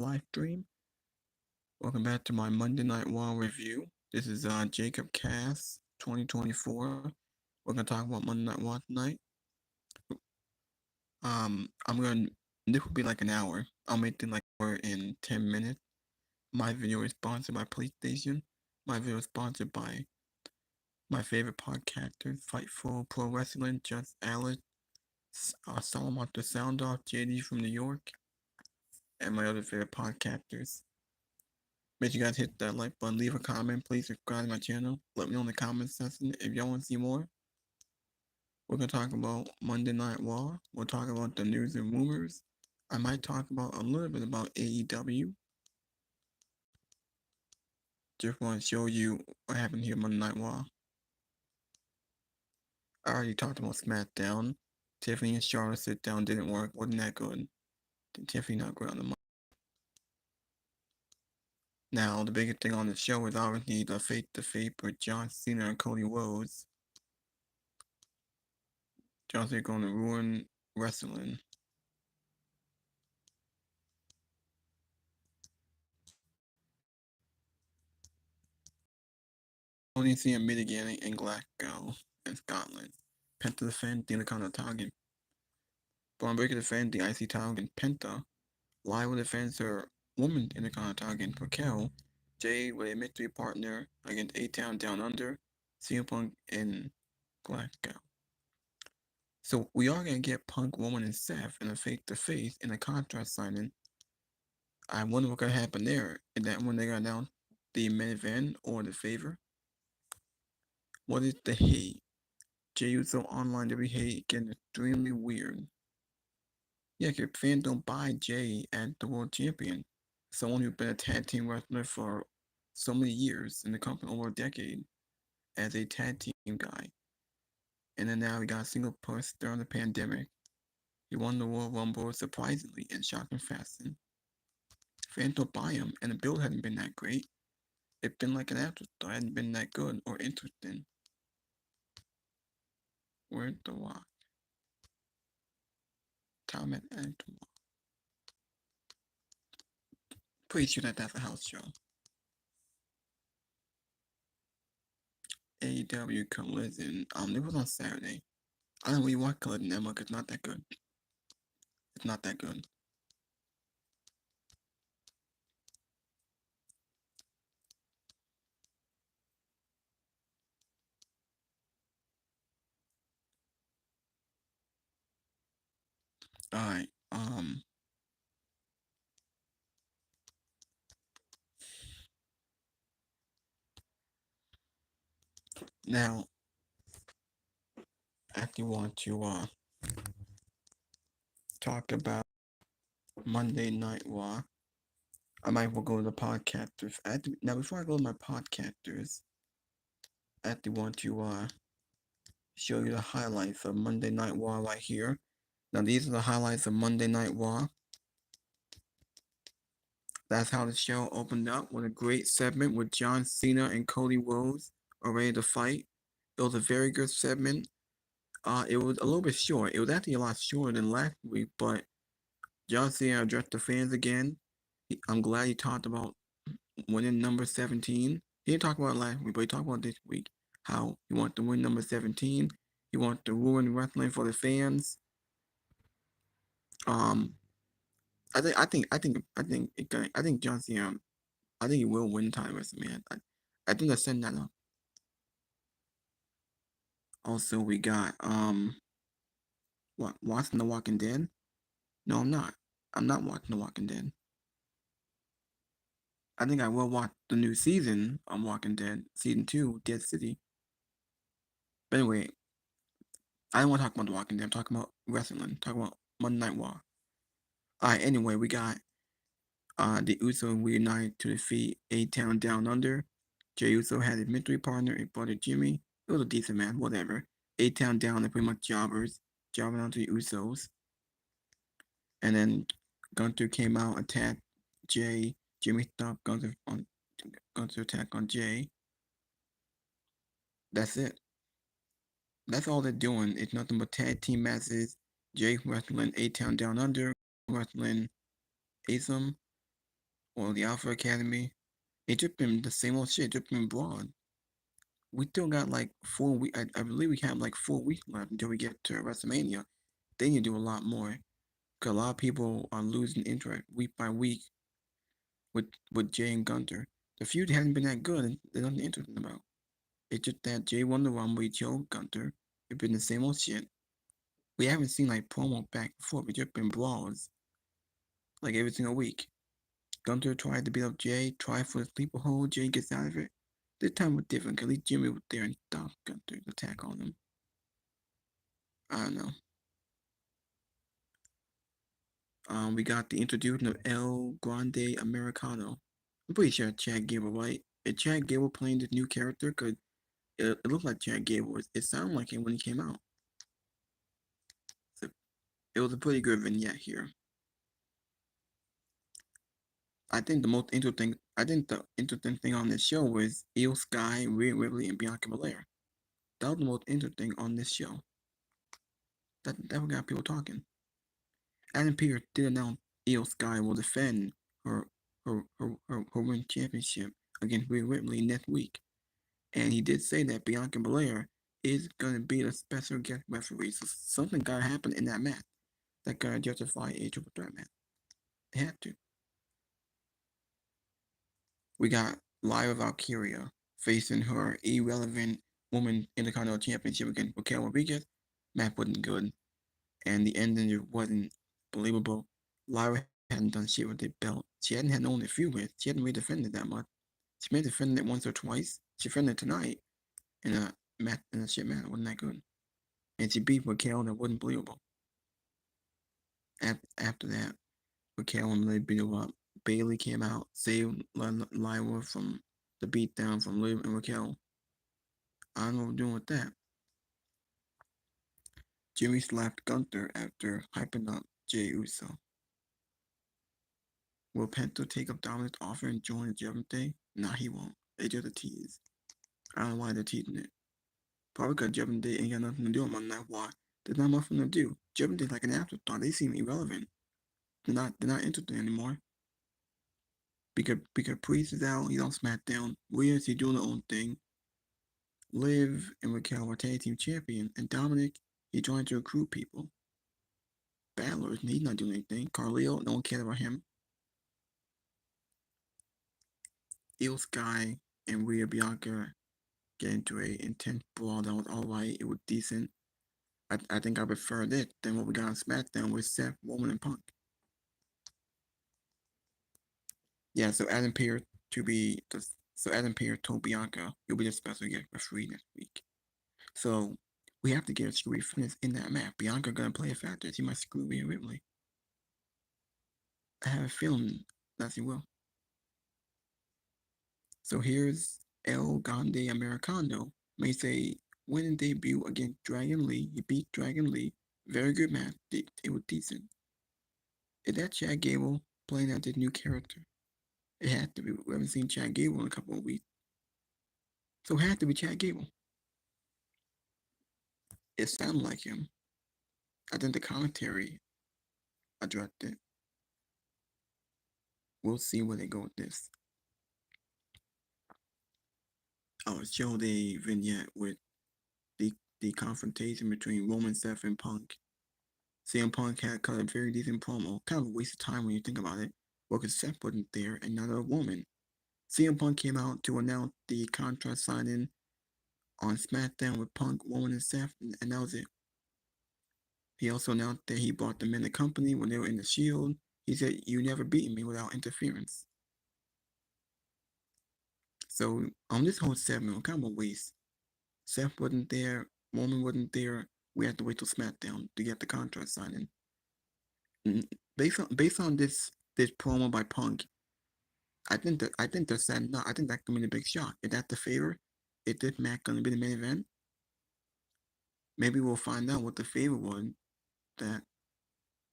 live stream. Welcome back to my Monday Night Raw review. This is Jacob Cass 2024. We're gonna talk about Monday Night Raw tonight. This will be like an hour. I'll make it like an hour in 10 minutes. My video is sponsored by PlayStation. My video is sponsored by my favorite podcasters, Fightful Pro Wrestling, Just Alex, Solomon the Sound Off, JD from New York, and my other favorite podcasters. Make sure you guys hit that like button, leave a comment, please subscribe to my channel. Let me know in the comment section if y'all want to see more. We're going to talk about Monday Night Raw. We'll talk about the news and rumors. I might talk about a little bit about AEW. Just want to show you what happened here Monday Night Raw. I already talked about SmackDown. Tiffany and Charlotte sit down didn't work. Wasn't that good? Tiffany not great on the mic. Now, the biggest thing on the show is obviously the face-to-face with John Cena and Cody Rhodes. John Cena going to ruin wrestling. Only see him mitigating in Glasgow in Scotland. Penta defend the Intercontinental title again. Braun Breaker defend the IC title against Penta. Lyra defends her women's Intercontinental title against Raquel. Jay with a mystery partner against A-Town Down Under. CM Punk in Glasgow. So we are going to get Punk, Roman, and Seth in a face-to-face in a contract signing. I wonder what's going to happen there. Is that when they're going to announce the main event or the favor? What is the hate? Jey Uso online WWE hate getting extremely weird. Yeah, because fans don't buy Jay as the world champion. Someone who's been a tag team wrestler for so many years in the company, over a decade, as a tag team guy. And then now he got a single push during the pandemic. He won the Royal Rumble surprisingly in shocking fashion. Fans don't buy him, and the build hasn't been that great. It's been like an afterthought, hasn't been that good or interesting. Where's the Rock? Tom and Antoine. Pretty sure that's a house show. AEW Collision. It was on Saturday. I don't really watch Collision that much. It's not that good. It's not that good. Alright, now, I actually want to, talk about Monday Night Raw. I might well go to the podcasters. Now, before I go to my podcasters, I actually want to, show you the highlights of Monday Night Raw right here. Now, these are the highlights of Monday Night Raw. That's how the show opened up with a great segment with John Cena and Cody Rhodes are ready to fight. It was a very good segment. It was a little bit short. It was actually a lot shorter than last week, but John Cena addressed the fans again. I'm glad he talked about winning number 17. He didn't talk about it last week, but he talked about this week. How he wants to win number 17. He wants to ruin wrestling for the fans. I think John Cena, I think he will win time WrestleMania. I think they're setting that up. Also, we got watching The Walking Dead? No, I'm not. I'm not watching The Walking Dead. I think I will watch the new season of Walking Dead, season 2, Dead City. But anyway, I don't want to talk about The Walking Dead. I'm talking about wrestling. Talking about Monday Night Raw. Alright, anyway, we got the Uso reunited to defeat A-Town Down Under. Jey Uso had his mystery partner, his brother Jimmy. It was a decent match, whatever. A-Town Down, they're pretty much jobbers, jobbing onto the Usos. And then Gunther came out, attacked Jay. Jimmy stopped Gunther attack on Jay. That's it. That's all they're doing. It's nothing but tag team matches. Jay wrestling A-Town Down Under, wrestling Asum. or the Alpha Academy. It just been the same old shit, just been broad. We still got like 4 weeks. I believe we have like 4 weeks left until we get to WrestleMania. They need to do a lot more. Because a lot of people are losing interest week by week with Jay and Gunter. The feud hasn't been that good, and there's nothing interesting about. It's just that Jay won the Rumble, he killed Gunter. It's been the same old shit. We haven't seen like promo back and forth. It's just been brawls like every single week. Gunter tried to beat up Jay, tried for the sleeper hold. Jay gets out of it. This time was different because at least Jimmy was there and stopped Gunter's attack on him. I don't know. We got the introduction of El Grande Americano. I'm pretty sure Chad Gable, right? Is Chad Gable playing this new character? Because it looked like Chad Gable. It sounded like him when he came out. So it was a pretty good vignette here. I think the interesting thing on this show was Io Sky, Rhea Ripley, and Bianca Belair. That was the most interesting on this show. That got people talking. Adam Pearce did announce Io Sky will defend her her win championship against Rhea Ripley next week. And he did say that Bianca Belair is going to be the special guest referee. So something got to happen in that match that got to justify a triple threat match. They had to. We got Lyra Valkyria facing her irrelevant woman Intercontinental Championship against Raquel Rodriguez. Match wasn't good. And the ending just wasn't believable. Lyra hadn't done shit with the belt. She hadn't had no one to feud with. She hadn't really defended that much. She may have defended it once or twice. She defended it tonight in a shit match. It wasn't that good. And she beat Raquel that wasn't believable. After that, Raquel and Liv beat her up. Bailey came out, saved Lyra from the beatdown from Liv and Raquel. I don't know what we're doing with that. Jimmy slapped Gunther after hyping up Jey Uso. Will Penta take up Dominic's offer and join the Judgment Day? Nah, he won't. They just a tease. I don't know why they're teasing it. Probably because Judgment Day ain't got nothing to do on Monday Night Raw. There's not much for them to do. Judgment Day's like an afterthought. They seem irrelevant. They're not interested anymore. Because Priest is out, he's on SmackDown. Rhea's he's doing their own thing. Liv and Raquel were tag team champion, and Dominic he trying to recruit people. Balor, he's not doing anything. Carlito, no one cared about him. Io Sky and Rhea Bianca get into a intense brawl that was alright. It was decent. I think I preferred it than what we got on SmackDown with Seth, Roman, and Punk. Yeah, so Adam Pearce told Bianca you'll be the special guest referee next week. So we have to get a screwy finish in that match. Bianca gonna play a factor. She might screw Rhea Ripley. I have a feeling that she will. So here's El Grande Americano. May say winning debut against Dragon Lee. He beat Dragon Lee. Very good match. It was decent. Is that Chad Gable playing out this new character? It had to be. We haven't seen Chad Gable in a couple of weeks. So it had to be Chad Gable. It sounded like him. I think the commentary addressed it. We'll see where they go with this. I'll show the vignette with the confrontation between Roman, Seth, and Punk. CM Punk had cut a very decent promo. Kind of a waste of time when you think about it. Well, because Seth wasn't there and not a woman. CM Punk came out to announce the contract signing on SmackDown with Punk, Roman, and Seth, and that was it. He also announced that he brought them in the company when they were in the Shield. He said, "You never beat me without interference." So on this whole segment, kind of a waste. Seth wasn't there, Roman wasn't there. We had to wait till SmackDown to get the contract signing. Based on this promo by Punk, I think they're setting up. I think that could be the big shock. Is that the favor? Is this match gonna be the main event? Maybe we'll find out what the favor was that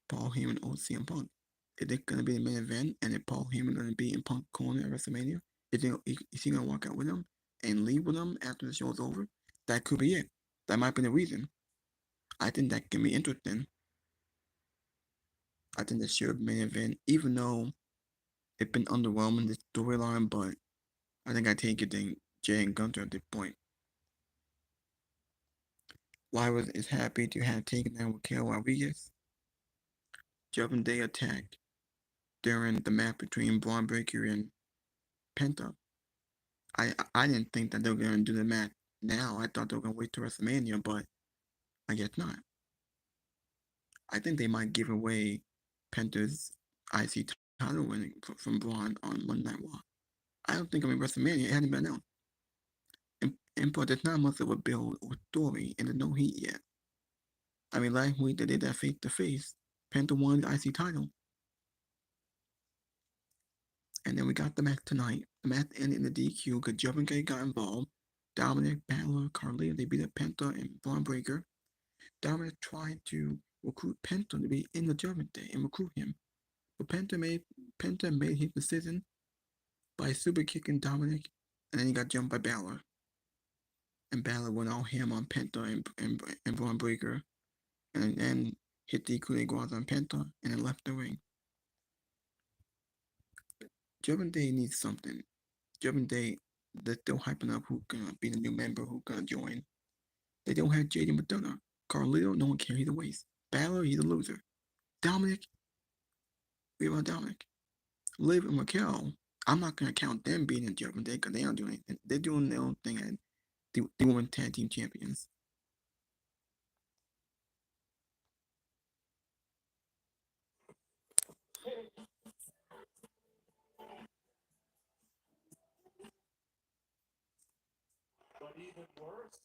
Paul Heyman owed CM Punk. Is it gonna be the main event? And is Paul Heyman gonna be in Punk corner at WrestleMania? Is he gonna walk out with him and leave with him after the show's over? That could be it. That might be the reason. I think that can be interesting. I think that should be main event, even though It's been underwhelming, this storyline, but I think I take it to Jay and Gunther at this point. Lyra is happy to have taken down Raquel Rodriguez. Judgment Day attacked during the match between Braun Breaker and Penta. I didn't think that they were going to do the match now. I thought they were going to wait till WrestleMania, but I guess not. I think they might give away Penta's IC title winning from Braun on Monday Night Raw. I don't think WrestleMania. It hadn't been announced. And but there's not much of a build or story, and there's no heat yet. I mean, last week they did that face to face. Penta won the IC title. And then we got the match tonight. The match ended in the DQ because Judgment Day got involved. Dominic, Balor, Carlito, they beat up Penta and Braun Breaker. Dominic tried to recruit Penta to be in the Judgment Day and recruit him. But Penta made his decision by super kicking Dominic, and then he got jumped by Balor. And Balor went all ham on Penta and Braun Breaker, and then hit the coup de grace on Penta, and then left the ring. Judgment Day needs something. Judgment Day, they're still hyping up who's gonna be the new member, who's gonna join. They don't have JD McDonough. Carlito, no one cares, he's a waste. Balor, he's a loser. Dominic, we about Dominic. Liv and Raquel, I'm not gonna count them being in Judgment Day because they don't do anything. They're doing their own thing, and they were tag team champions. But even worse,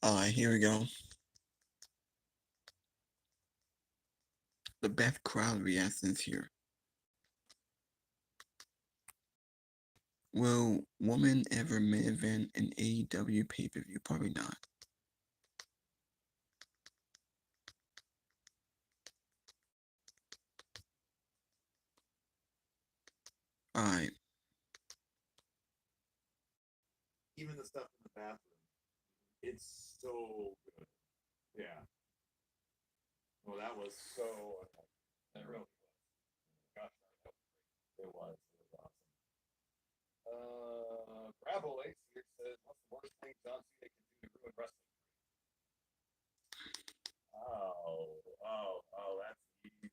Alright, here we go. The best crowd reactions here. Will woman ever main event an AEW pay-per-view? Probably not. Alright. even the stuff in the bathroom, it's so good. Yeah. Well, that was so. That really was. Gosh, it was. It was awesome. Bravo Ace here says, "What's the worst thing John Cena can do to ruin wrestling?" That's easy.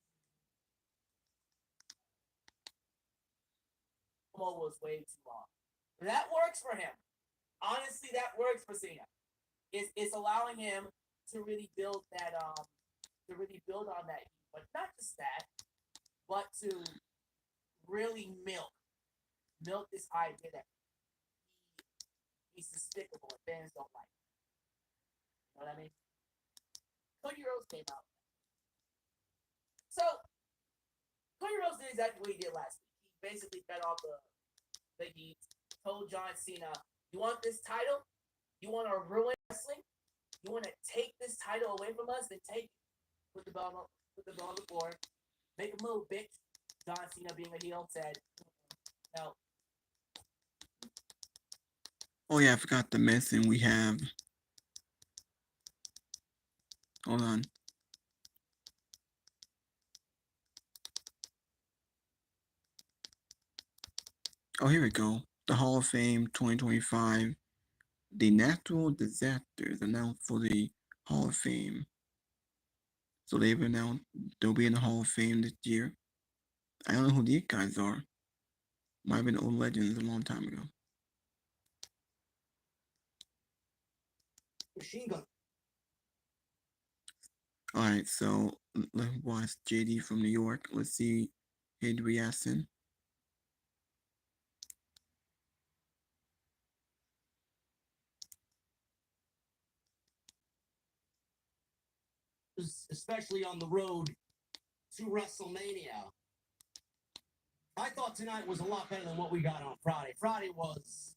Promo was way too long. That works for him. Honestly, that works for Cena. It's allowing him to really build that to really build on that, but not just that, but to really milk this idea that he's despicable and fans don't like. You know what I mean? Cody Rhodes came out. So Cody Rhodes did exactly what he did last week. He basically fed off the heat, told John Cena, "You want this title? You want to ruin wrestling? You want to take this title away from us? Then take it. Put the belt on the floor. Make a move, bitch." John Cena, being a heel, said, "No." Oh yeah, I forgot to mention we have. Hold on. Oh, here we go. The Hall of Fame 2025. The natural disasters announced for the Hall of Fame. So they've announced they'll be in the Hall of Fame this year. I don't know who these guys are. Might have been old legends a long time ago. Machine Gun. Alright, so let's watch JD from New York. Let's see his reaction. Especially on the road to WrestleMania. I thought tonight was a lot better than what we got on Friday. Friday was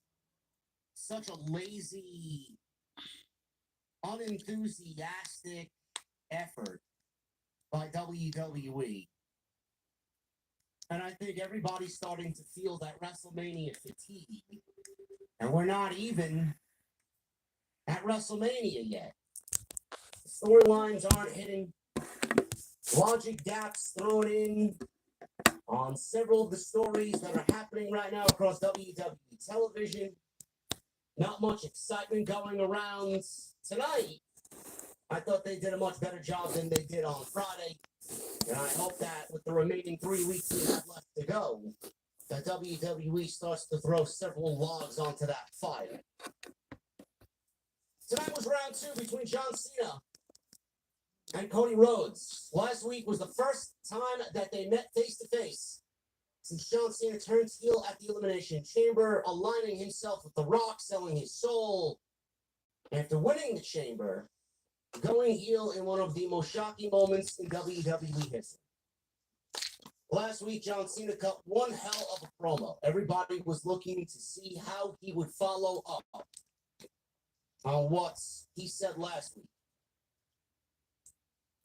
such a lazy, unenthusiastic effort by WWE. And I think everybody's starting to feel that WrestleMania fatigue. And we're not even at WrestleMania yet. Storylines aren't hitting. Logic gaps thrown in on several of the stories that are happening right now across WWE television. Not much excitement going around tonight. I thought they did a much better job than they did on Friday. And I hope that with the remaining 3 weeks we have left to go, that WWE starts to throw several logs onto that fire. Tonight was round 2 between John Cena and Cody Rhodes. Last week was the first time that they met face to face since John Cena turned heel at the Elimination Chamber, aligning himself with The Rock, selling his soul. After winning the Chamber, going heel in one of the most shocking moments in WWE history. Last week, John Cena cut one hell of a promo. Everybody was looking to see how he would follow up on what he said last week.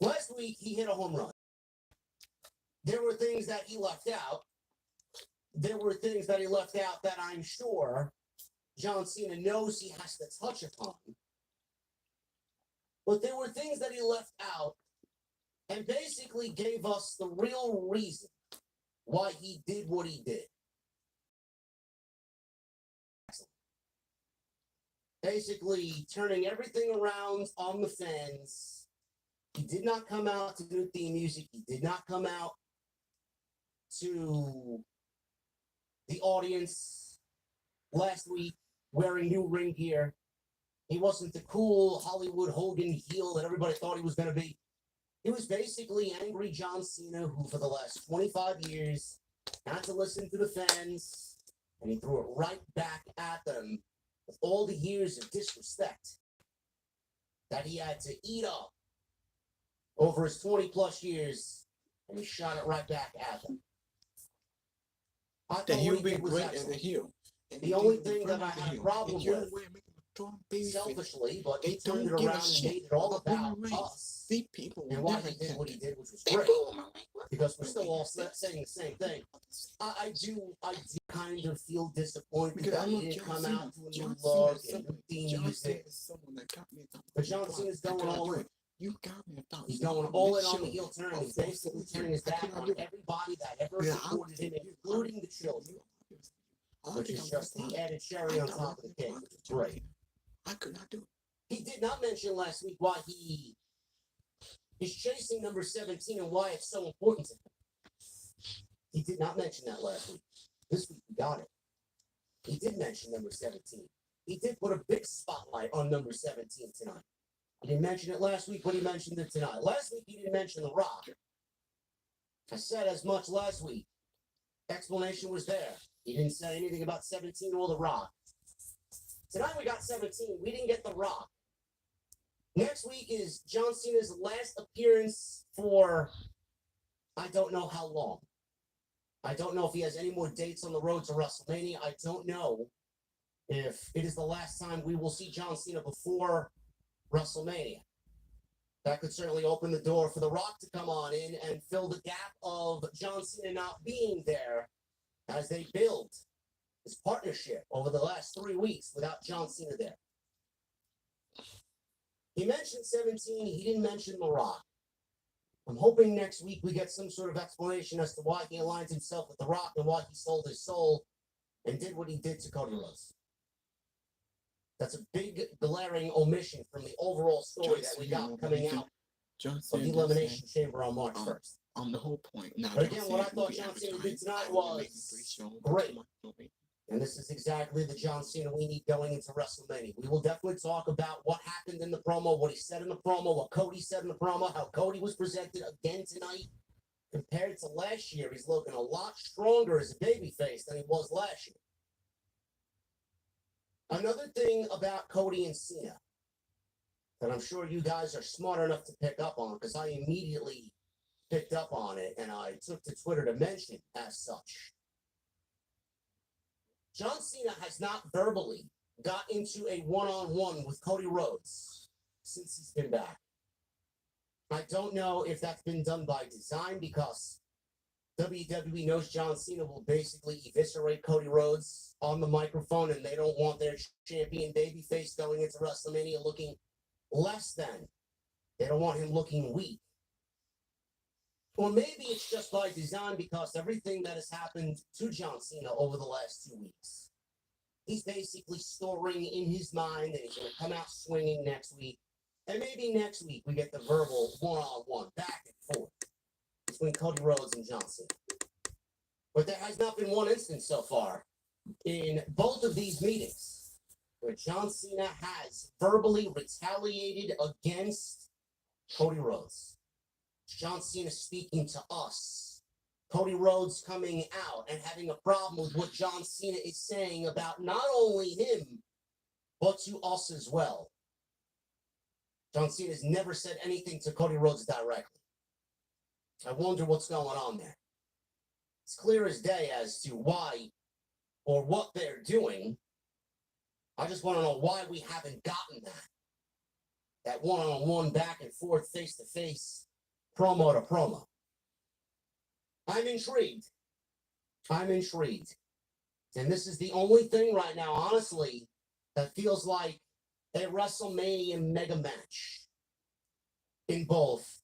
Last week, he hit a home run. There were things that he left out. There were things that he left out that I'm sure John Cena knows he has to touch upon. But there were things that he left out and basically gave us the real reason why he did what he did. Basically turning everything around on the fans. He did not come out to do theme music. He did not come out to the audience last week wearing new ring gear. He wasn't the cool Hollywood Hogan heel that everybody thought he was going to be. He was basically angry John Cena, who for the last 25 years had to listen to the fans, and he threw it right back at them with all the years of disrespect that he had to eat up over his 20-plus years, and he shot it right back at them. I That thought he what would be did was great as a excellent. heel. And The he only did thing that I as a had a heel. problem And you're with, the way to make him a strong baby selfishly, but They he turned it don't give a around and shit made it all about about Roman Reigns. us. See, people And will why never he did what he accept did, which was it. great. People, man, like, Because we're still all saying the same thing. I do kind of feel disappointed because that I he love didn't John come Cena. out to a new John look Cena and new theme John Cena music. is someone that got me a But John Cena's going all in. You got me a He's going all in on the heel turn. He's basically turning his back on everybody that ever supported him, including the children. Which is just the added cherry on top of the cake, which is great. I could not do it. He did not mention last week why he is chasing number 17 and why it's so important to him. He did not mention that last week. This week we got it. He did mention number 17. He did put a big spotlight on number 17 tonight. He didn't mention it last week, but he mentioned it tonight. Last week he didn't mention The Rock. I said as much last week. Explanation was there. He didn't say anything about 17 or The Rock. Tonight we got 17. We didn't get The Rock. Next week is John Cena's last appearance for I don't know how long. I don't know if he has any more dates on the road to WrestleMania. I don't know if it is the last time we will see John Cena before WrestleMania. That could certainly open the door for The Rock to come on in and fill the gap of John Cena not being there as they build his partnership over the last 3 weeks without John Cena there. He mentioned 17. He didn't mention The Rock. I'm hoping next week we get some sort of explanation as to why he aligns himself with The Rock and why he sold his soul and did what he did to Cody Rhodes. That's a big glaring omission from the overall story that we got coming out of the Elimination Chamber on March 1st. On the whole point. Now, But again, what I thought John Cena did tonight was great. And this is exactly the John Cena we need going into WrestleMania. We will definitely talk about what happened in the promo, what he said in the promo, what Cody said in the promo, how Cody was presented again tonight. Compared to last year, he's looking a lot stronger as a babyface than he was last year. Another thing about Cody and Cena that I'm sure you guys are smart enough to pick up on, because I immediately picked up on it and I took to Twitter to mention as such. John Cena has not verbally got into a one-on-one with Cody Rhodes since he's been back. I don't know if that's been done by design because WWE knows John Cena will basically eviscerate Cody Rhodes on the microphone, and they don't want their champion babyface going into WrestleMania looking less than. They don't want him looking weak. Or maybe it's just by design because everything that has happened to John Cena over the last 2 weeks, he's basically storing in his mind that he's going to come out swinging next week. And maybe next week we get the verbal one-on-one, back and forth, between Cody Rhodes and John Cena. But there has not been one instance so far in both of these meetings where John Cena has verbally retaliated against Cody Rhodes. John Cena speaking to us. Cody Rhodes coming out and having a problem with what John Cena is saying about not only him, but to us as well. John Cena has never said anything to Cody Rhodes directly. I wonder what's going on there. It's clear as day as to why or what they're doing. I just want to know why we haven't gotten that. That one-on-one, back and forth, face-to-face, promo to promo. I'm intrigued. And this is the only thing right now, honestly, that feels like a WrestleMania mega match in both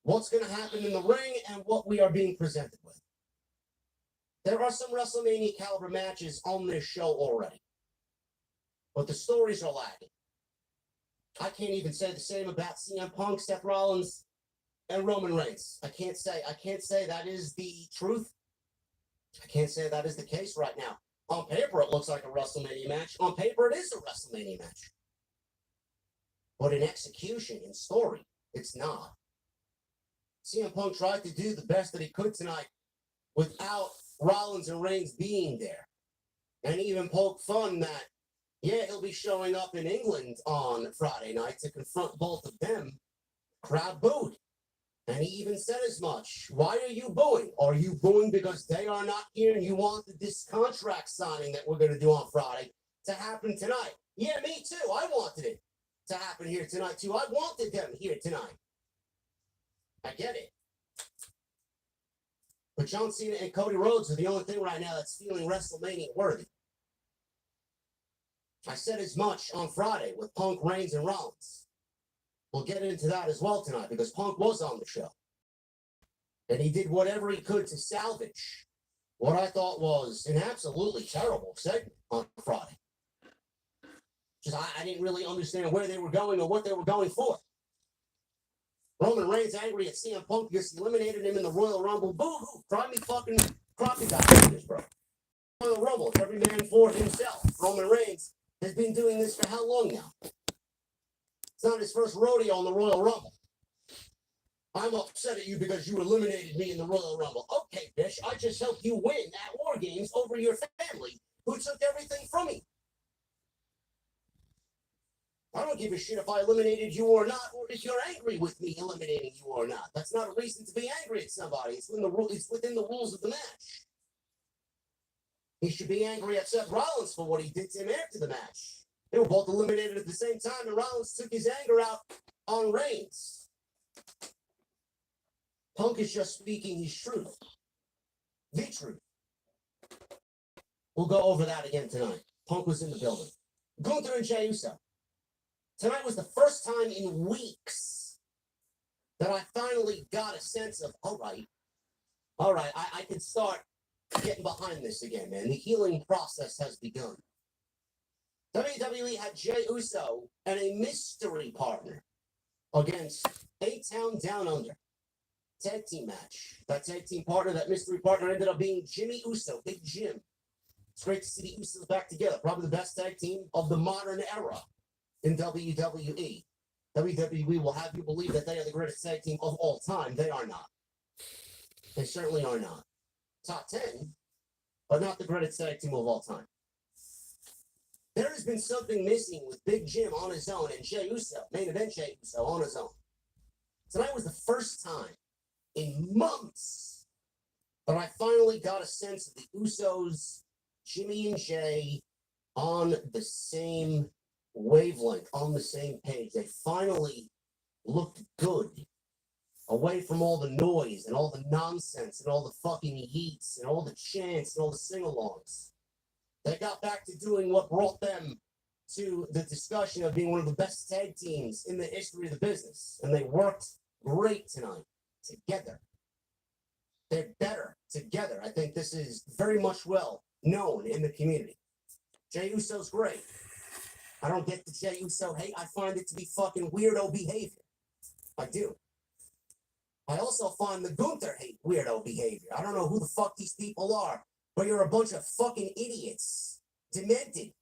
what's going to happen in the ring and what we are being presented with. There are some WrestleMania caliber matches on this show already, but the stories are lacking. I can't even say the same about CM Punk, Seth Rollins, and Roman Reigns. I can't say that is the truth. I can't say that is the case right now. On paper, it looks like a WrestleMania match. On paper, it is a WrestleMania match. But in execution, in story, it's not. CM Punk tried to do the best that he could tonight without Rollins and Reigns being there. And even poked fun that, yeah, he'll be showing up in England on Friday night to confront both of them. Crowd booed. And he even said as much. Why are you booing? Are you booing because they are not here and you want this contract signing that we're going to do on Friday to happen tonight? Yeah, me too. I wanted it to happen here tonight too. I wanted them here tonight. I get it. But John Cena and Cody Rhodes are the only thing right now that's feeling WrestleMania worthy. I said as much on Friday with Punk, Reigns, and Rollins. We'll get into that as well tonight because Punk was on the show. And he did whatever he could to salvage what I thought was an absolutely terrible segment on Friday. Just I didn't really understand where they were going or what they were going for. Roman Reigns angry at CM Punk because he eliminated him in the Royal Rumble. Boo-hoo! Cry me fucking crocodile tears, bro. Royal Rumble, it's every man for himself. Roman Reigns has been doing this for how long now? It's not his first rodeo on the Royal Rumble. I'm upset at you because you eliminated me in the Royal Rumble. Okay, bitch, I just helped you win at War Games over your family who took everything from me. I don't give a shit if I eliminated you or not, or if you're angry with me eliminating you or not. That's not a reason to be angry at somebody. It's within the rules of the match. He should be angry at Seth Rollins for what he did to him after the match. They were both eliminated at the same time, and Rollins took his anger out on Reigns. Punk is just speaking his truth. The truth. We'll go over that again tonight. Punk was in the building. Gunther and Jey Uso. Tonight was the first time in weeks that I finally got a sense of, all right, I can start getting behind this again, man. The healing process has begun. WWE had Jey Uso and a mystery partner against A-Town Down Under. Tag team match. That tag team partner, that mystery partner ended up being Jimmy Uso, Big Jim. It's great to see the Usos back together. Probably the best tag team of the modern era in WWE. WWE will have you believe that they are the greatest tag team of all time. They are not. They certainly are not. Top 10, but not the greatest tag team of all time. There has been something missing with Big Jim on his own and Jey Uso, main event Jey Uso, on his own. Tonight was the first time in months that I finally got a sense of the Usos, Jimmy and Jey, on the same wavelength, on the same page. They finally looked good away from all the noise and all the nonsense and all the fucking yeets and all the chants and all the sing-alongs. They got back to doing what brought them to the discussion of being one of the best tag teams in the history of the business. And they worked great tonight together. They're better together. I think this is very much well known in the community. Jey Uso's great. I don't get the Jey Uso hate. I find it to be fucking weirdo behavior. I do. I also find the Gunther hate weirdo behavior. I don't know who the fuck these people are, but you're a bunch of fucking idiots. Demented.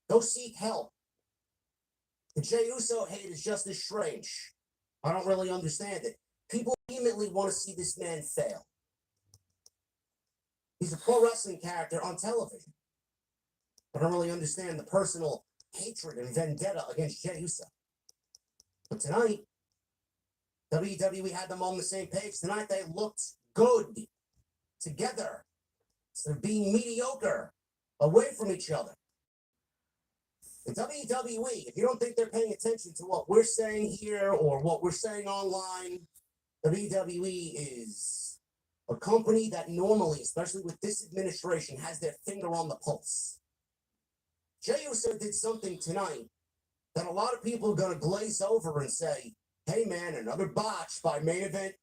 Go seek help. The Jey Uso hate is just as strange. I don't really understand it. People vehemently want to see this man fail. He's a pro wrestling character on television. I don't really understand the personal hatred and vendetta against Jey Uso. But tonight, WWE had them on the same page. Tonight they looked good together instead of being mediocre away from each other. The WWE, if you don't think they're paying attention to what we're saying here or what we're saying online, WWE is a company that normally, especially with this administration, has their finger on the pulse. Jey Uso did something tonight that a lot of people are going to glaze over and say, hey man, another botch by main event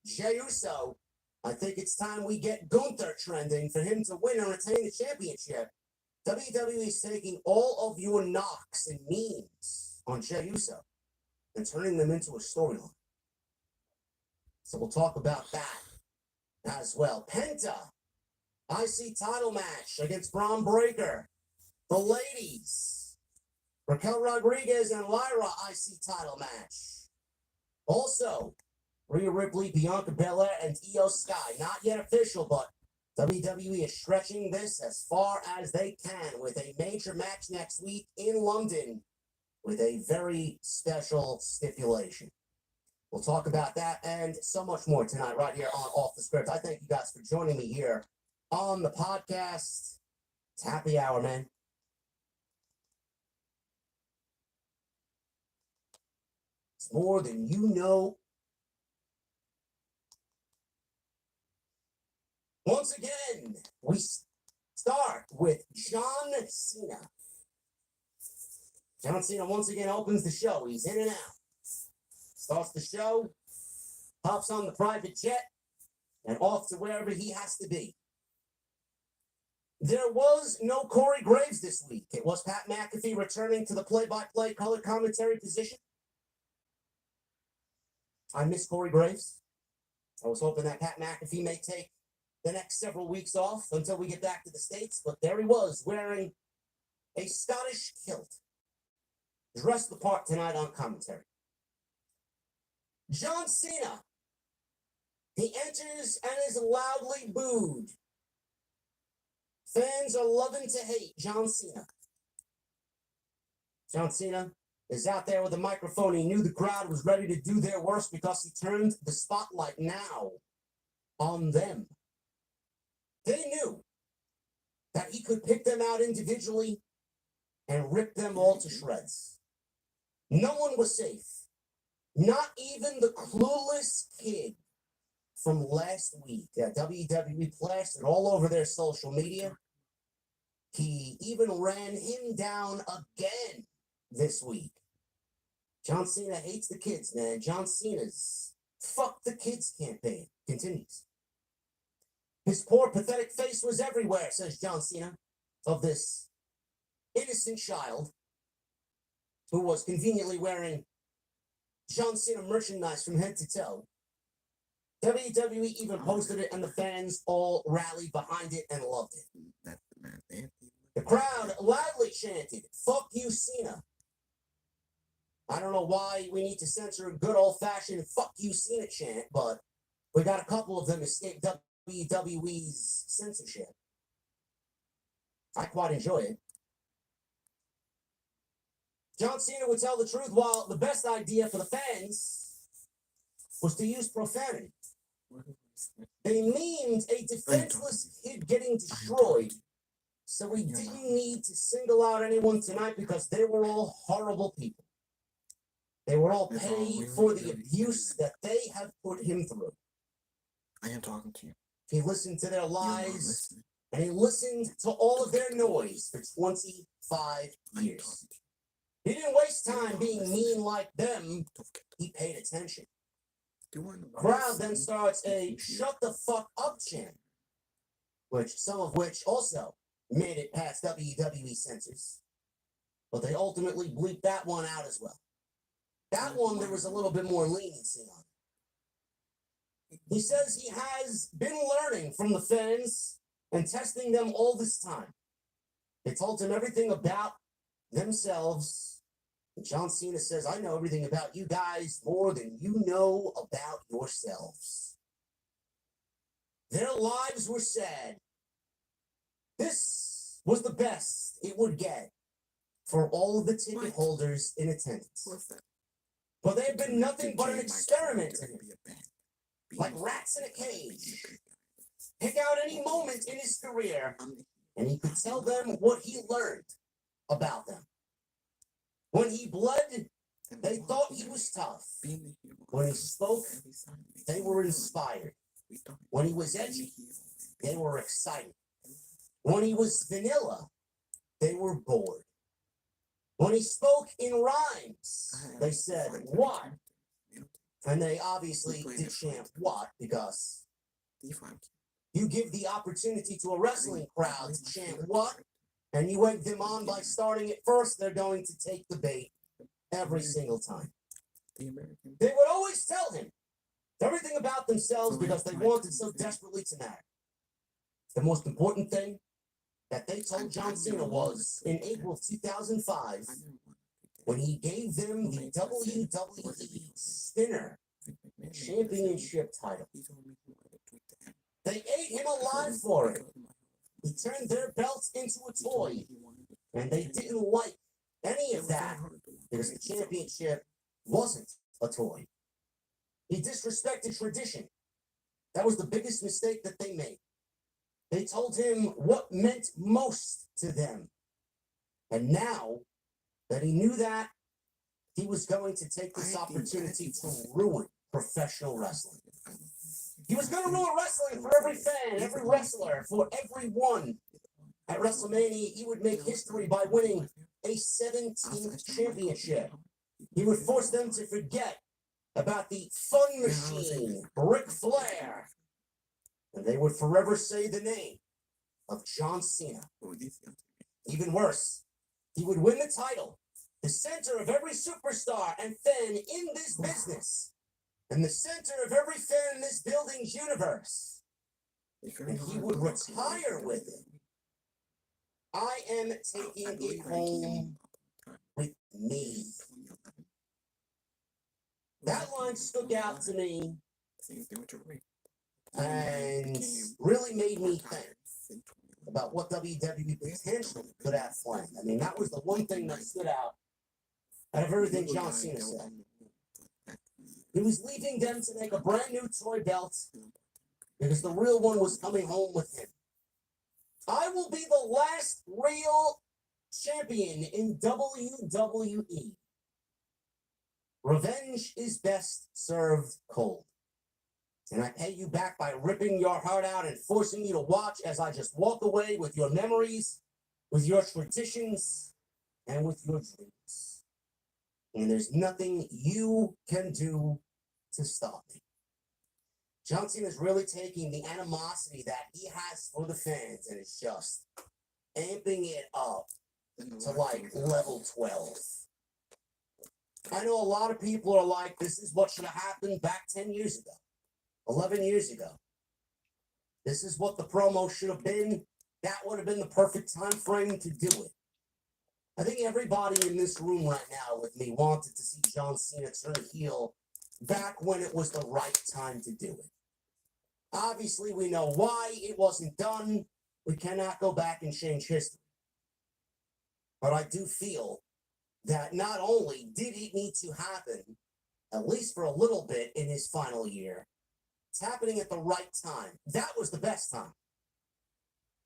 Jey Uso. I think it's time we get Gunther trending for him to win and retain the championship. WWE is taking all of your knocks and memes on Jey Uso and turning them into a storyline. So we'll talk about that as well. Penta, IC title match against Braun Breaker. The ladies, Raquel Rodriguez and Lyra, IC title match. Also, Rhea Ripley, Bianca Belair, and Io Sky. Not yet official, but WWE is stretching this as far as they can with a major match next week in London with a very special stipulation. We'll talk about that and so much more tonight right here on Off the Script. I thank you guys for joining me here on the podcast. It's happy hour, man. It's more than you know. Once again, we start with John Cena. John Cena once again opens the show. He's in and out. Starts the show, hops on the private jet, and off to wherever he has to be. There was no Corey Graves this week. It was Pat McAfee returning to the play-by-play color commentary position. I miss Corey Graves. I was hoping that Pat McAfee may take the next several weeks off until we get back to the States, but there he was wearing a Scottish kilt. Dressed the part tonight on commentary. John Cena. He enters and is loudly booed. Fans are loving to hate John Cena. John Cena is out there with a microphone. He knew the crowd was ready to do their worst because he turned the spotlight now on them. They knew that he could pick them out individually and rip them all to shreds. No one was safe. Not even the clueless kid from last week that WWE plastered all over their social media. He even ran him down again this week. John Cena hates the kids, man. John Cena's fuck the kids campaign continues. His poor, pathetic face was everywhere, says John Cena, of this innocent child who was conveniently wearing John Cena merchandise from head to toe. WWE even posted it, and the fans all rallied behind it and loved it. The crowd loudly chanted, "Fuck you, Cena." I don't know why we need to censor a good old-fashioned "fuck you, Cena" chant, but we got a couple of them escape WWE's censorship. I quite enjoy it. John Cena would tell the truth, while the best idea for the fans was to use profanity. They memed a defenseless kid getting destroyed, so we didn't need to single out anyone tonight because they were all horrible people. They would all It's pay all for really the good. abuse that they have put him through. I am talking to you. He listened to their You're not lies, listening. and he listened to all of their noise for 25 I am years. talking to He didn't waste You're time not being listening. mean like them. you. Don't get He paid attention. Do you want to Crowd then listen? starts a You- shut the fuck up chant, some of which also made it past WWE censors. But they ultimately bleeped that one out as well. That one, there was a little bit more leniency on. He says he has been learning from the fans and testing them all this time. They told him everything about themselves. And John Cena says, I know everything about you guys more than you know about yourselves. Their lives were sad. This was the best it would get for all of the ticket What? holders in attendance. What's that? But they have been To nothing but an change my experiment character to and him. be a bad- be Like a- rats in a be a cage. good guy. Pick out any moment in his career, I'm the- and he could tell them what he learned about them. When he bled, and they walk thought in he there, was tough. being the hero When he of spoke, every side makes They me were fun. inspired. We thought When he was being the edgy, hero and They being were excited. When he was vanilla, they were bored. When he spoke in rhymes, they said, what? And they obviously did chant what, because you give the opportunity to a wrestling crowd to chant what, and you egg them on by starting it first, they're going to take the bait every single time. They would always tell him everything about themselves because they wanted so desperately to matter. The most important thing that they told John Cena was in April of 2005 when he gave them the WWE Spinner Championship title. They ate him alive for it. He turned their belts into a toy, and they didn't like any of that because the championship wasn't a toy. He disrespected tradition. That was the biggest mistake that they made. They told him what meant most to them. And now that he knew that, he was going to take this opportunity to ruin professional wrestling. He was going to ruin wrestling for every fan, every wrestler, for everyone. At WrestleMania, he would make history by winning a 17th championship. He would force them to forget about the fun machine, Ric Flair. And they would forever say the name of John Cena. Even worse, he would win the title, the center of every superstar and fan in this business, and the center of every fan in this building's universe. And he would retire with it. I am taking it home with me. That line stuck out to me and really made me think about what WWE potentially could have planned. I mean, that was the one thing that stood out of everything John Cena said. He was leaving them to make a brand new toy belt because the real one was coming home with him. I will be the last real champion in WWE. Revenge is best served cold. And I pay you back by ripping your heart out and forcing you to watch as I just walk away with your memories, with your traditions, and with your dreams. And there's nothing you can do to stop me. John Cena is really taking the animosity that he has for the fans and is just amping it up to like level 12. I know a lot of people are like, this is what should have happened back 10 years ago, 11 years ago. This is what the promo should have been. That would have been the perfect time frame to do it. I think everybody in this room right now with me wanted to see John Cena turn heel back when it was the right time to do it. Obviously, we know why it wasn't done. We cannot go back and change history. But I do feel that not only did it need to happen, at least for a little bit in his final year, it's happening at the right time. That was the best time.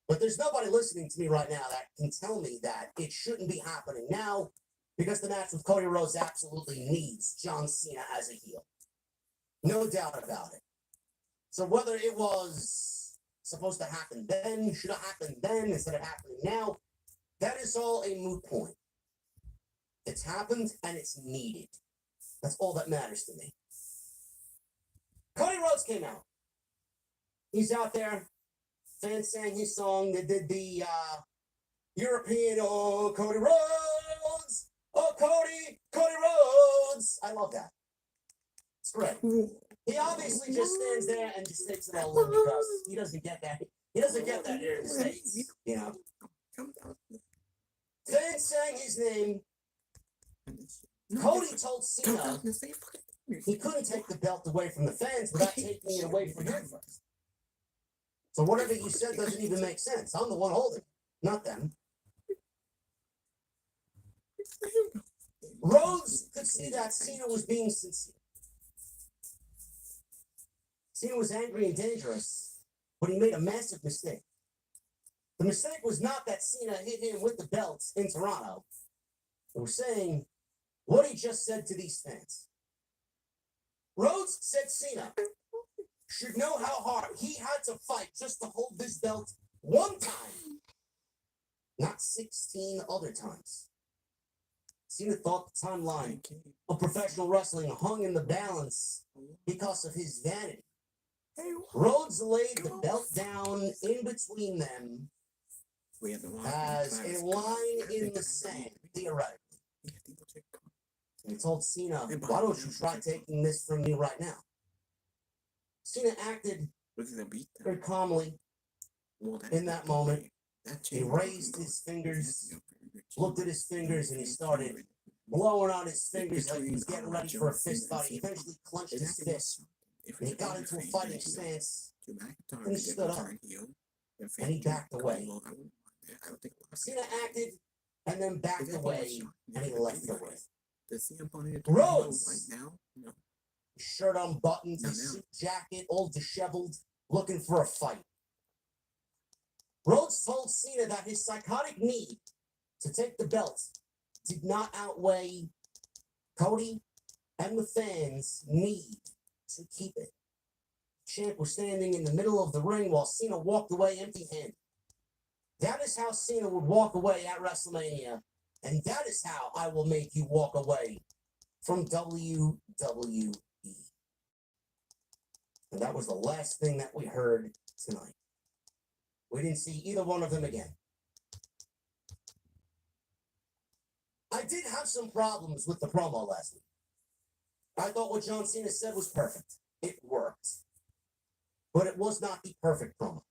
But there's nobody listening to me right now that can tell me that it shouldn't be happening now because the match with Cody Rhodes absolutely needs John Cena as a heel. No doubt about it. So whether it was supposed to happen then, should have happened then instead of happening now, that is all a moot point. It's happened and it's needed. That's all that matters to me. Cody Rhodes came out. He's out there. Fans sang his song. They did the European, oh, Cody Rhodes. Oh, Cody Rhodes. I love that. It's great. He obviously just stands there and just takes it all in because he doesn't get that. He doesn't get that here in the States, you know. Fans sang his name. Cody told Cena he couldn't take the belt away from the fans without taking it away from him first. So whatever you said doesn't even make sense. I'm the one holding it, not them. Rhodes could see that Cena was being sincere. Cena was angry and dangerous, but he made a massive mistake. The mistake was not that Cena hit him with the belt in Toronto. It was saying what he just said to these fans. Rhodes said Cena should know how hard he had to fight just to hold this belt one time, not 16 other times. Cena thought the timeline of professional wrestling hung in the balance because of his vanity. Rhodes laid the belt down in between them as a line in the sand, theoretically. And he told Cena, why don't you try taking this from me right now? Cena acted very calmly in that moment. He raised his fingers, looked at his fingers, and he started blowing on his fingers like he was getting ready for a fist fight. He eventually clenched his fist, and he got into a fighting stance, and he stood up, and he backed away. Cena acted, and then backed away, and he left the ring. Rhodes, shirt unbuttoned, his suit jacket all disheveled, looking for a fight. Rhodes told Cena that his psychotic need to take the belt did not outweigh Cody and the fans' need to keep it. Champ was standing in the middle of the ring while Cena walked away empty-handed. That is how Cena would walk away at WrestleMania, and that is how I will make you walk away from WWE. And that was the last thing that we heard tonight. We didn't see either one of them again. I did have some problems with the promo last week. I thought what John Cena said was perfect. It worked. But it was not the perfect promo.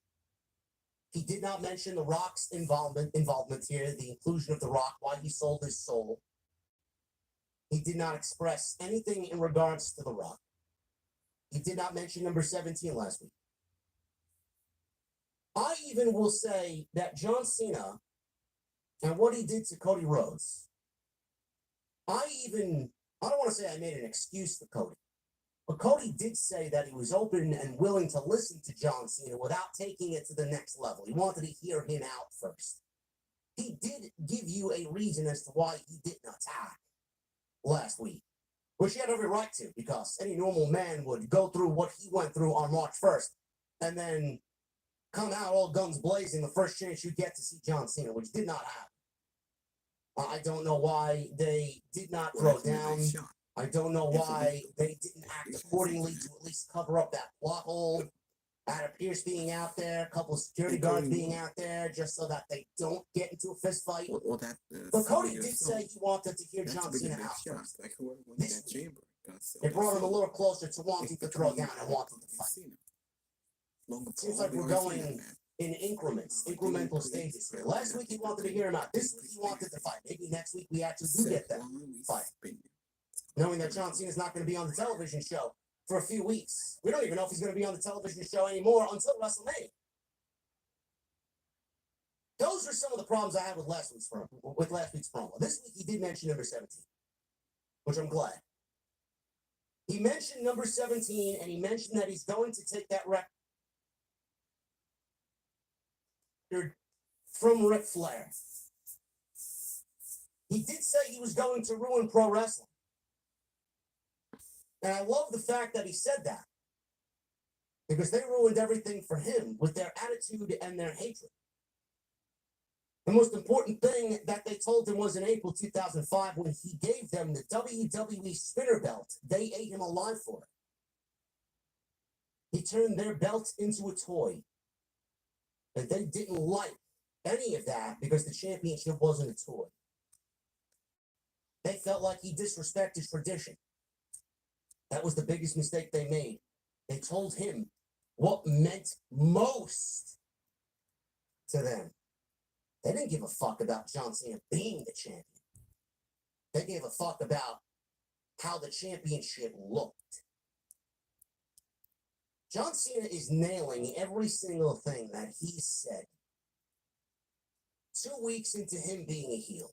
He did not mention The Rock's involvement here, the inclusion of The Rock, why he sold his soul. He did not express anything in regards to The Rock. He did not mention number 17 last week. I even will say that John Cena and what he did to Cody Rhodes, I don't want to say I made an excuse for Cody, but Cody did say that he was open and willing to listen to John Cena without taking it to the next level. He wanted to hear him out first. He did give you a reason as to why he didn't attack last week, which he had every right to, because any normal man would go through what he went through on March 1st and then come out all guns blazing the first chance you get to see John Cena, which did not happen. I don't know why they did not throw down. I don't know why they didn't act accordingly to at least cover up that plot hole. Adam Pearce being out there, a couple of security guards being out there, just so that they don't get into a fist fight. But Cody did say he wanted to hear John Cena out first. It brought him a little closer to wanting to throw down and wanting to fight. Seems like we're going in increments, incremental stages here. Last week he wanted to hear him out. This week he wanted to fight. Maybe next week we actually do get that fight. Knowing that John Cena's not going to be on the television show for a few weeks. We don't even know if he's going to be on the television show anymore until WrestleMania. Those are some of the problems I had with last week's promo. This week he did mention number 17, which I'm glad. He mentioned number 17, and he mentioned that he's going to take that record from Ric Flair. He did say he was going to ruin pro wrestling. And I love the fact that he said that. Because they ruined everything for him with their attitude and their hatred. The most important thing that they told him was in April 2005 when he gave them the WWE spinner belt. They ate him alive for it. He turned their belt into a toy. And they didn't like any of that because the championship wasn't a toy. They felt like he disrespected tradition. That was the biggest mistake they made. They told him what meant most to them. They didn't give a fuck about John Cena being the champion. They gave a fuck about how the championship looked. John Cena is nailing every single thing that he said. 2 weeks into him being a heel.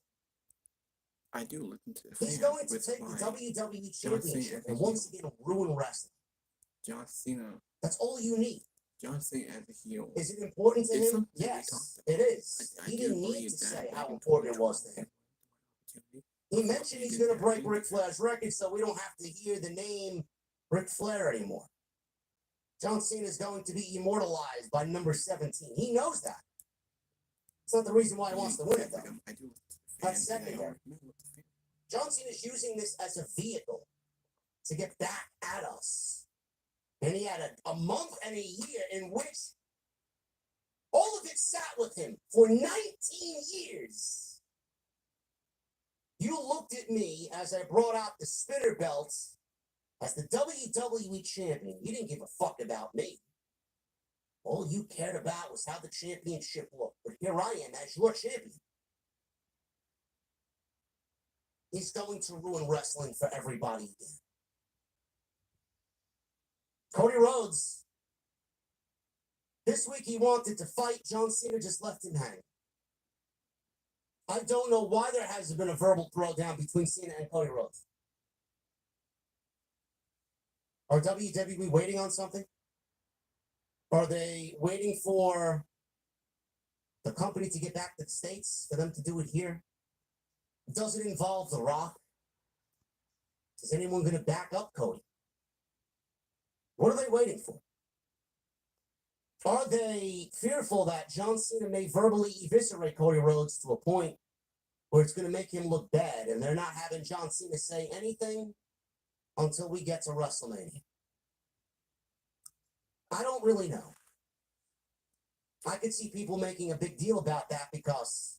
I do listen to the He's fans going to with take my the WWE John Cena Championship as a and once heel. again ruin wrestling. John Cena. That's all you need. John Cena as a heel. Is it important to It's him? something we Yes, talked it is. I He do didn't believe need to that say back how in important it was to 2012, him. He mentioned he's going to break Ric Flair's record so we don't have to hear the name Ric Flair anymore. John Cena is going to be immortalized by number 17. He knows that. It's not the reason why he wants to win it, though. I do. That's secondary. John Cena is using this as a vehicle to get back at us. And he had a month and a year in which all of it sat with him for 19 years. You looked at me as I brought out the spinner belts as the WWE champion. You didn't give a fuck about me. All you cared about was how the championship looked. But here I am as your champion. He's going to ruin wrestling for everybody again. Cody Rhodes. This week he wanted to fight. John Cena just left him hanging. I don't know why there hasn't been a verbal throwdown between Cena and Cody Rhodes. Are WWE waiting on something? Are they waiting for the company to get back to the States for them to do it here? Does it involve The Rock? Is anyone going to back up Cody? What are they waiting for? Are they fearful that John Cena may verbally eviscerate Cody Rhodes to a point where it's going to make him look bad and they're not having John Cena say anything until we get to WrestleMania? I don't really know. I could see people making a big deal about that because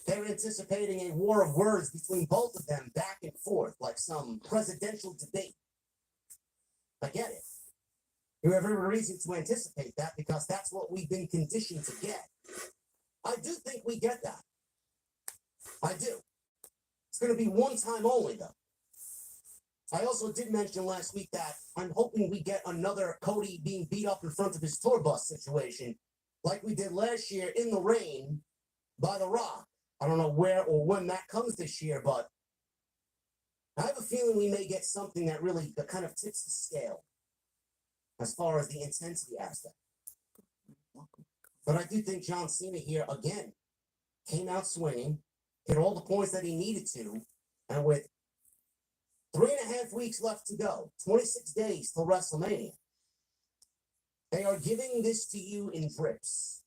they're anticipating a war of words between both of them back and forth, like some presidential debate. I get it. You have every reason to anticipate that because that's what we've been conditioned to get. I do think we get that. I do. It's going to be one time only, though. I also did mention last week that I'm hoping we get another Cody being beat up in front of his tour bus situation like we did last year in the rain by The Rock. I don't know where or when that comes this year, but I have a feeling we may get something that really kind of tips the scale as far as the intensity aspect. But I do think John Cena here, again, came out swinging, hit all the points that he needed to, and with 3.5 weeks left to go, 26 days till WrestleMania, they are giving this to you in drips.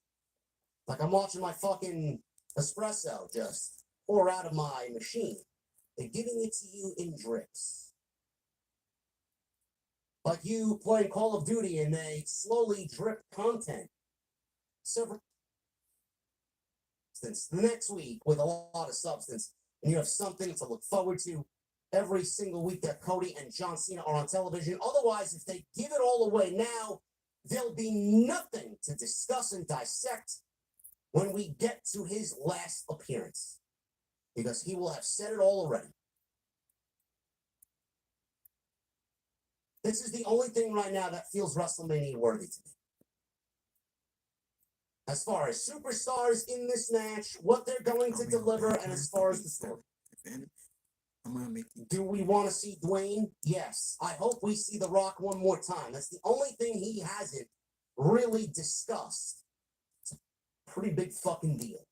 Like I'm watching my fucking espresso just pour out of my machine. They're giving it to you in drips. Like you playing Call of Duty and they slowly drip content. Several the next week with a lot of substance, and you have something to look forward to every single week that Cody and John Cena are on television. Otherwise, if they give it all away now, there'll be nothing to discuss and dissect when we get to his last appearance, because he will have said it all already. This is the only thing right now that feels WrestleMania worthy to me. As far as superstars in this match, what they're going to deliver, and as far as the story. Do we want to see Dwayne? Yes. I hope we see The Rock one more time. That's the only thing he hasn't really discussed. It's a pretty big fucking deal.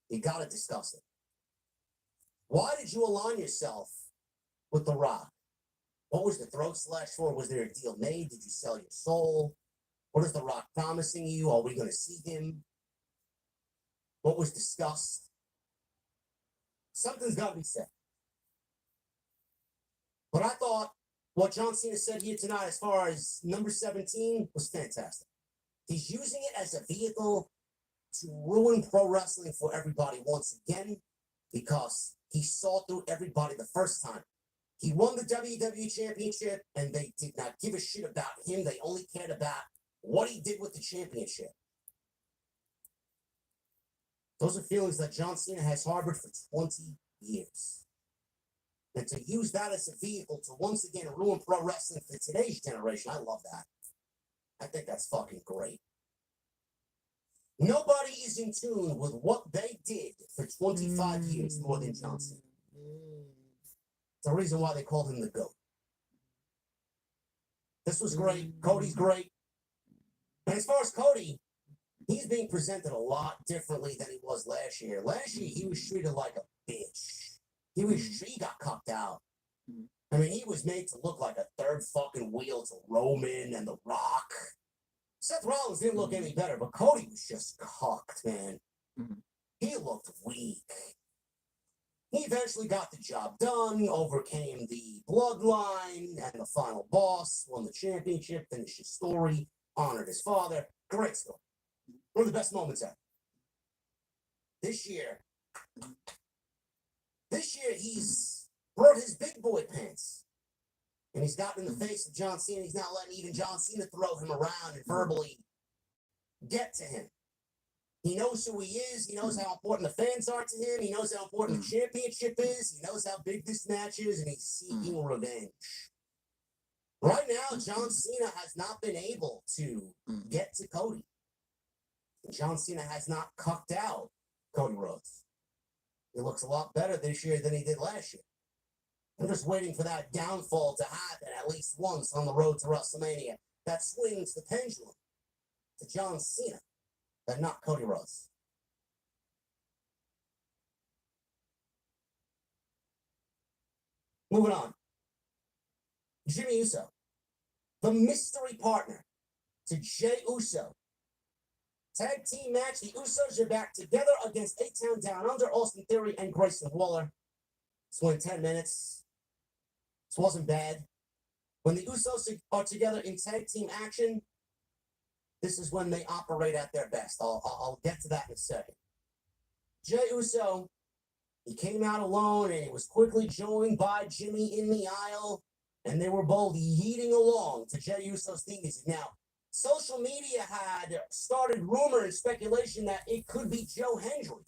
You got to discuss it. Why did you align yourself with The Rock? What was the throat slash for? Was there a deal made? Did you sell your soul? What is The Rock promising you? Are we going to see him? What was discussed? Something's got to be said. But I thought what John Cena said here tonight as far as number 17 was fantastic. He's using it as a vehicle to ruin pro wrestling for everybody once again because he saw through everybody the first time. He won the WWE Championship, and they did not give a shit about him. They only cared about what he did with the championship. Those are feelings that John Cena has harbored for 20 years. And to use that as a vehicle to once again ruin pro wrestling for today's generation, I love that. I think that's fucking great. Nobody is in tune with what they did for 25 years more than John Cena. It's the reason why they called him the GOAT. This was great. Cody's great. And as far as Cody, he's being presented a lot differently than he was last year. Last year, he was treated like a bitch. He got cucked out. I mean, he was made to look like a third fucking wheel to Roman and The Rock. Seth Rollins didn't look any better, but Cody was just cucked, man. He looked weak. He eventually got the job done, overcame the bloodline and the final boss, won the championship, finished his story, honored his father. Great story. One of the best moments ever. This year, he's brought his big boy pants. And he's gotten in the face of John Cena. He's not letting even John Cena throw him around and verbally get to him. He knows who he is. He knows how important the fans are to him. He knows how important the championship is. He knows how big this match is, and he's seeking revenge. Right now, John Cena has not been able to get to Cody. John Cena has not cucked out Cody Rhodes. He looks a lot better this year than he did last year. I'm just waiting for that downfall to happen at least once on the road to WrestleMania. That swings the pendulum to John Cena, but not Cody Rhodes. Moving on. Jimmy Uso, the mystery partner to Jey Uso. Tag team match. The Usos are back together against A-Town Down Under, Austin Theory, and Grayson Waller. This went 10 minutes. This wasn't bad. When the Usos are together in tag team action, this is when they operate at their best. I'll get to that in a second. Jey Uso, he came out alone, and he was quickly joined by Jimmy in the aisle, and they were both yeeting along to Jey Uso's theme music. Now, social media had started rumor and speculation that it could be Joe Hendry.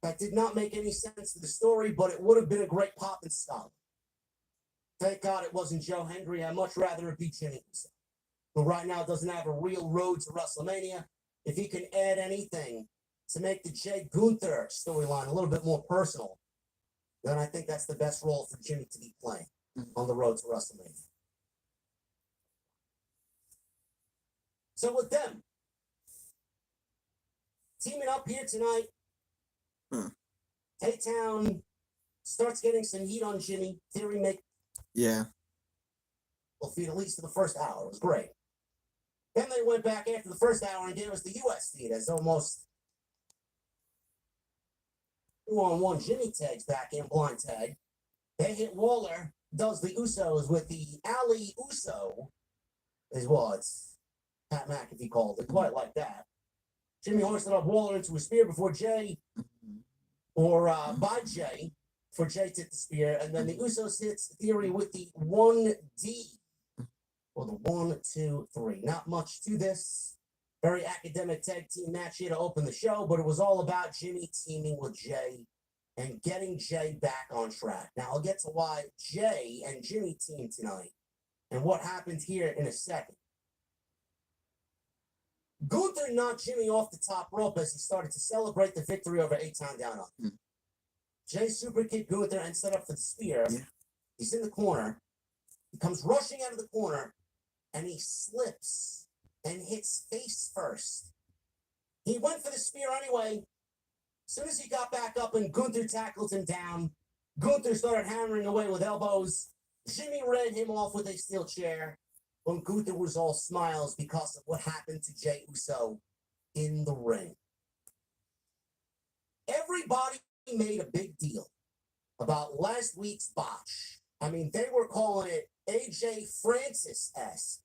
That did not make any sense for the story, but it would have been a great pop and style. Thank God it wasn't Joe Hendry. I'd much rather it be Jimmy Uso, who right now doesn't have a real road to WrestleMania. If he can add anything to make the Jay Gunther storyline a little bit more personal, then I think that's the best role for Jimmy to be playing on the road to WrestleMania. So with them teaming up here tonight, A-Town starts getting some heat on Jimmy. Theory make feed at least for the first hour. It was great. Then they went back after the first hour and gave us the U.S. feed as almost 2-on-1 Jimmy tags back in blind tag. They hit Waller, does the Usos with the Alley Uso, is what Pat McAfee called it, quite like that. Jimmy hoisted up Waller into a spear before Jay, or by Jay, for Jay to hit the spear, and then the Usos hits Theory with the 1D, or the 1, 2, 3. Not much to this. Very academic tag team match here to open the show, but it was all about Jimmy teaming with Jay and getting Jay back on track. Now, I'll get to why Jay and Jimmy teamed tonight and what happened here in a second. Gunther knocked Jimmy off the top rope as he started to celebrate the victory over A-Town Down Under. Jay super kicked Gunther and set up for the spear. He's in the corner. He comes rushing out of the corner, and he slips and hits face first. He went for the spear anyway. As soon as he got back up and Gunther tackled him down, Gunther started hammering away with elbows. Jimmy ran him off with a steel chair. When Gunther was all smiles because of what happened to Jey Uso in the ring. Everybody made a big deal about last week's botch. I mean, they were calling it AJ Francis-esque.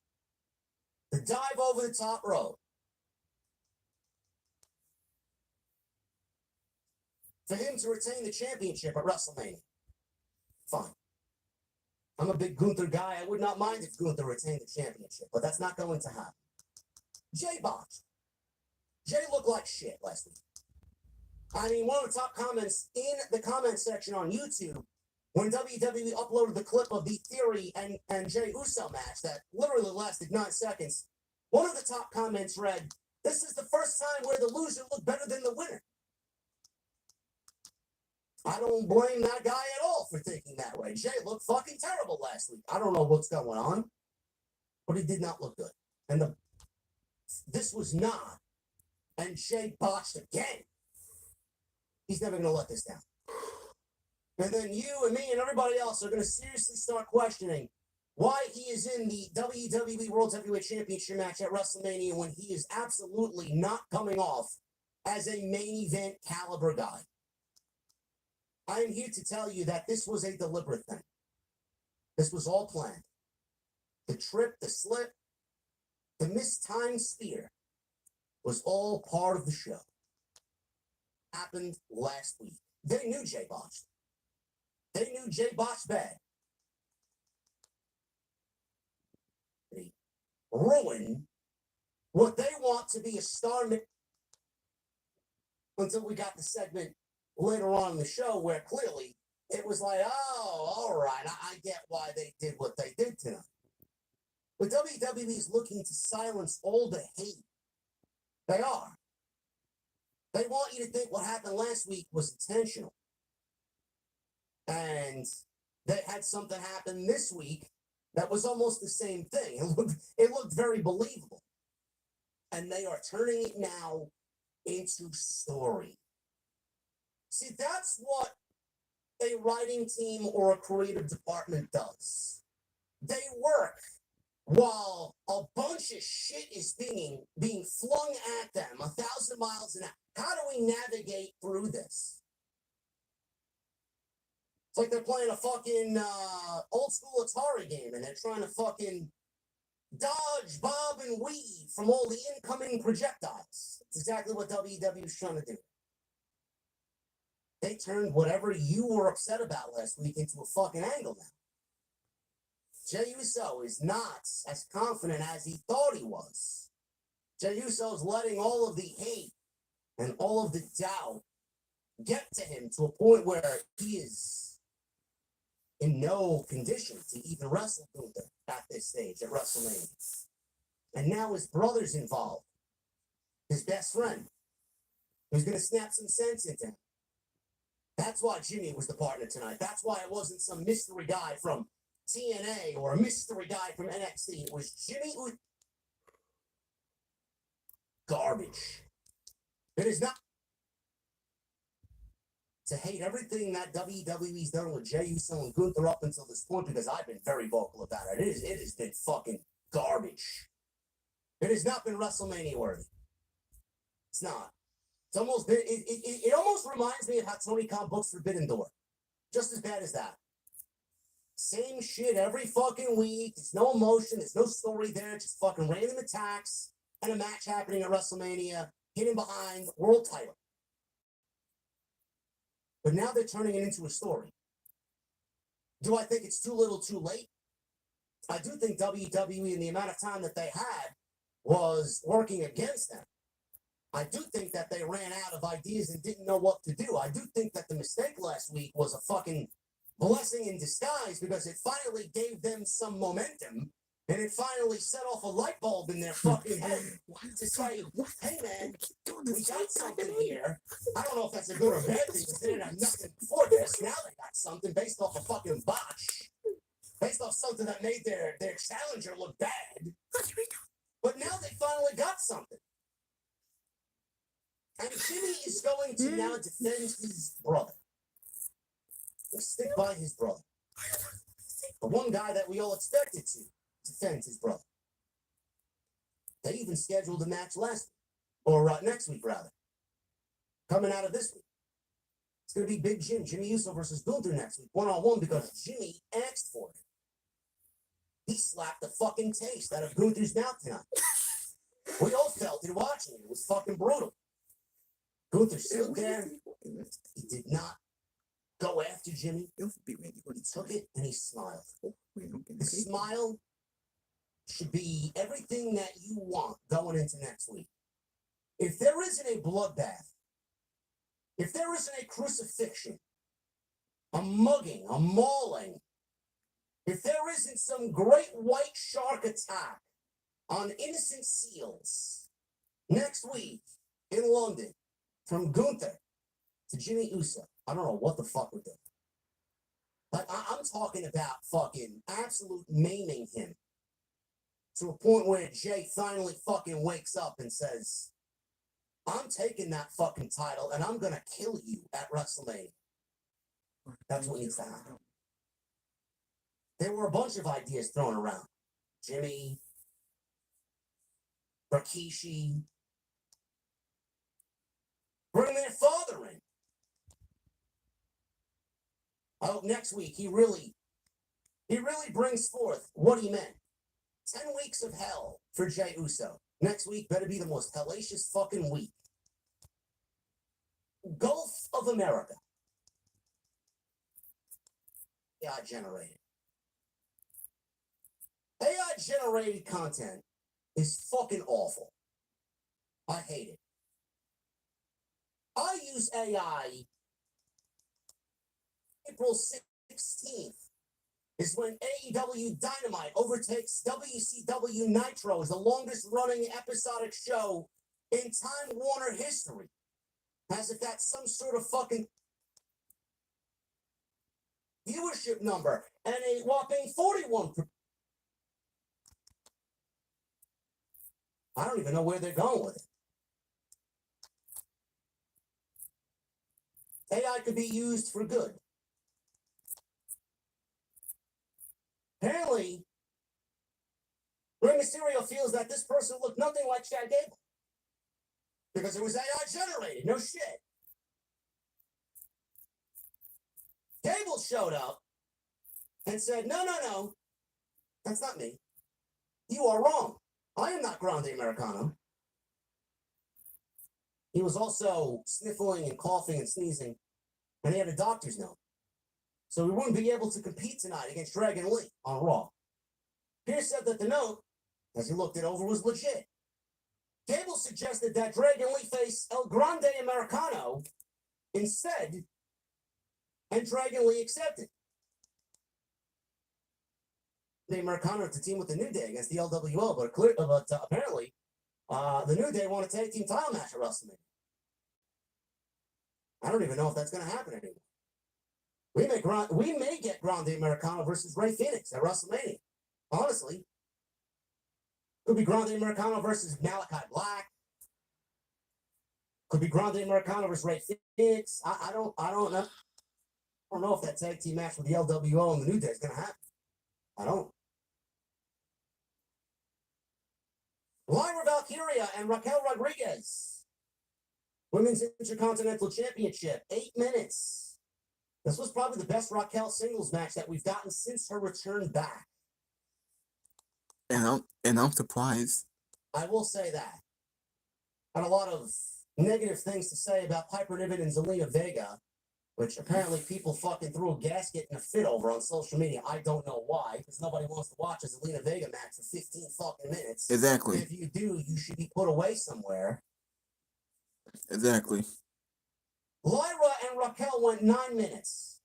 The dive over the top rope. For him to retain the championship at WrestleMania. Fine. I'm a big Gunther guy. I would not mind if Gunther retained the championship, but that's not going to happen. Jay botched. Jay looked like shit last week. I mean, one of the top comments in the comment section on YouTube, when WWE uploaded the clip of the Theory and Jey Uso match that literally lasted 9 seconds, one of the top comments read, "This is the first time where the loser looked better than the winner." I don't blame that guy at all for thinking that way. Jay looked fucking terrible last week. I don't know what's going on, but he did not look good. And this was not. And Jay botched again. He's never going to let this down. And then you and me and everybody else are going to seriously start questioning why he is in the WWE World Heavyweight Championship match at WrestleMania when he is absolutely not coming off as a main event caliber guy. I am here to tell you that this was a deliberate thing. This was all planned. The trip, the slip, the mistimed spear was all part of the show. Happened last week. They knew Jay botched. They knew Jay botched bad. They ruined what they want to be a star until we got the segment later on in the show where clearly it was like, oh, all right, I get why they did what they did tonight. But WWE is looking to silence all the hate. They are. They want you to think what happened last week was intentional. And they had something happen this week that was almost the same thing. It looked very believable. And they are turning it now into story. See, that's what a writing team or a creative department does. They work while a bunch of shit is being flung at them 1,000 miles an hour. How do we navigate through this? It's like they're playing a fucking old school Atari game and they're trying to fucking dodge, bob, and weave from all the incoming projectiles. It's exactly what WWE is trying to do. They turned whatever you were upset about last week into a fucking angle now. Jey Uso is not as confident as he thought he was. Jey Uso is letting all of the hate and all of the doubt get to him to a point where he is in no condition to even wrestle Gunther at this stage at WrestleMania. And now his brother's involved. His best friend, who's going to snap some sense into him. That's why Jimmy was the partner tonight. That's why it wasn't some mystery guy from TNA or a mystery guy from NXT. It was Jimmy garbage. It is not to hate everything that WWE's done with Jey Uso and Gunther up until this point because I've been very vocal about it. It has been fucking garbage. It has not been WrestleMania worthy. It's not. It's almost been, it almost reminds me of how Tony Khan books Forbidden Door. Just as bad as that. Same shit every fucking week. There's no emotion. There's no story there. Just fucking random attacks and a match happening at WrestleMania. Hidden behind world title. But now they're turning it into a story. Do I think it's too little too late? I do think WWE and the amount of time that they had was working against them. I do think that they ran out of ideas and didn't know what to do. I do think that the mistake last week was a fucking blessing in disguise because it finally gave them some momentum and it finally set off a light bulb in their fucking head to say, hey man, we got something here. I don't know if that's a good or bad thing because they didn't have nothing before this. Now they got something based off a fucking botch. Based off something that made their challenger look bad. But now they finally got something. And Jimmy is going to now defend his brother. He'll stick by his brother. The one guy that we all expected to defend his brother. They even scheduled a match next week, rather. Coming out of this week. It's going to be Big Jim, Jimmy Uso versus Gunther next week, one-on-one, because Jimmy asked for it. He slapped the fucking taste out of Gunther's mouth tonight. We all felt it watching it. It was fucking brutal. Gunther stood there. He did not go after Jimmy. He took it and he smiled. The smile should be everything that you want going into next week. If there isn't a bloodbath, if there isn't a crucifixion, a mugging, a mauling, if there isn't some great white shark attack on innocent seals next week in London, from Gunther to Jimmy Uso, I don't know what the fuck we're doing. Like, I'm talking about fucking absolute maiming him to a point where Jay finally fucking wakes up and says, I'm taking that fucking title and I'm gonna kill you at WrestleMania. That's what needs to happen. There were a bunch of ideas thrown around. Jimmy, Rikishi, bring their father in. I hope next week he really brings forth what he meant. 10 weeks of hell for Jey Uso. Next week better be the most hellacious fucking week. Gulf of America. AI generated. AI generated content is fucking awful. I hate it. I use AI April 16th is when AEW Dynamite overtakes WCW Nitro as the longest running episodic show in Time Warner history. As if that's some sort of fucking viewership number and a whopping 41. I don't even know where they're going with it. AI could be used for good. Apparently, Rey Mysterio feels that this person looked nothing like Chad Gable. Because it was AI generated. No shit. Gable showed up and said, no, that's not me. You are wrong. I am not Grande Americano. He was also sniffling and coughing and sneezing, and he had a doctor's note. So he wouldn't be able to compete tonight against Dragon Lee on Raw. Pierce said that the note, as he looked it over, was legit. Gable suggested that Dragon Lee face El Grande Americano instead, and Dragon Lee accepted. The Americano to team with the New Day against the LWO, but apparently the New Day want a tag team title match at WrestleMania. I don't even know if that's going to happen anymore. We may get Grande Americano versus Rey Fénix at WrestleMania. Honestly, could be Grande Americano versus Malachi Black. Could be Grande Americano versus Rey Fénix. I don't know. I don't know if that tag team match with the LWO and the New Day is going to happen. I don't. Lyra Valkyria and Raquel Rodriguez. Women's Intercontinental Championship. 8 minutes. This was probably the best Raquel singles match that we've gotten since her return back. And I'm surprised. I will say that. Had a lot of negative things to say about Piper Niven and Zelina Vega, which apparently people fucking threw a gasket and a fit over on social media. I don't know why, because nobody wants to watch a Zelina Vega match for 15 fucking minutes. Exactly. If you do, you should be put away somewhere. Exactly. Lyra and Raquel went 9 minutes.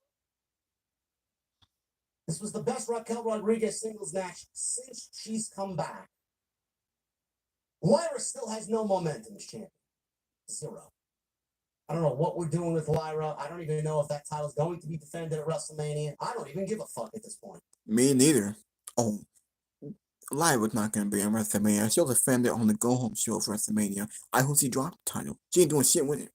This was the best Raquel Rodriguez singles match since she's come back. Lyra still has no momentum as champion. 0. I don't know what we're doing with Lyra. I don't even know if that title's going to be defended at WrestleMania. I don't even give a fuck at this point. Me neither. Oh, Lyra's not gonna be on WrestleMania. She'll defend it on the Go Home show for WrestleMania. I hope she dropped the title. She ain't doing shit with it.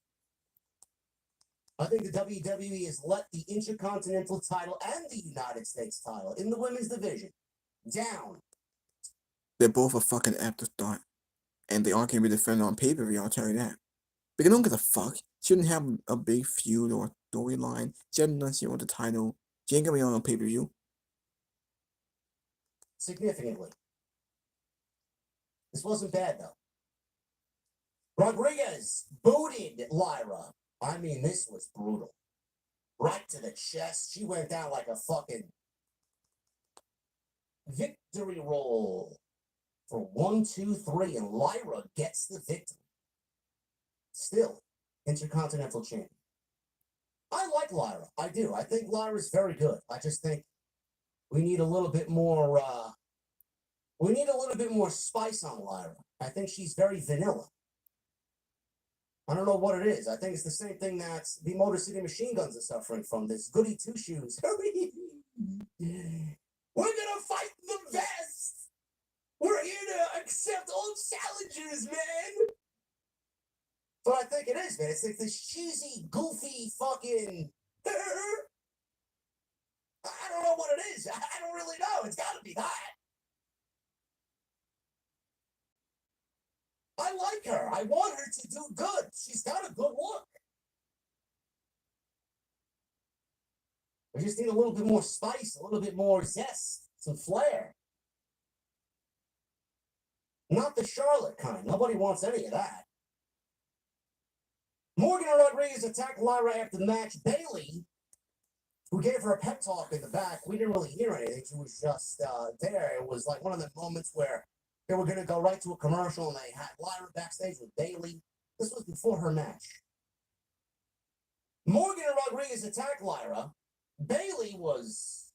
I think the WWE has let the Intercontinental title and the United States title in the women's division down. They're both a fucking afterthought. And they aren't gonna be defended on pay-per-view, I'll tell you that. Because I don't give a fuck. She didn't have a big feud or storyline. She hadn't done shit with the title. She ain't gonna be on pay-per-view. Significantly. This wasn't bad, though. Rodriguez booted Lyra. I mean, this was brutal. Right to the chest. She went down like a fucking victory roll for 1, 2, 3, and Lyra gets the victory. Still, Intercontinental Champion. I like Lyra. I do. I think Lyra's very good. I just think we need a little bit more. We need a little bit more spice on Lyra. I think she's very vanilla. I don't know what it is. I think it's the same thing that the Motor City Machine Guns are suffering from. This goody two shoes. We're gonna fight the best. We're here to accept all challengers, man. But I think it is, man. It's like this cheesy, goofy, fucking. I don't know what it is. I don't really know. It's got to be that. I like her. I want her to do good. She's got a good look. We just need a little bit more spice, a little bit more zest, some flair. Not the Charlotte kind. Nobody wants any of that. Morgan and Rodriguez attacked Lyra after the match. Bayley, who gave her a pep talk in the back, we didn't really hear anything. She was just there. It was like one of the moments where they were going to go right to a commercial, and they had Lyra backstage with Bayley. This was before her match. Morgan and Rodriguez attacked Lyra. Bayley was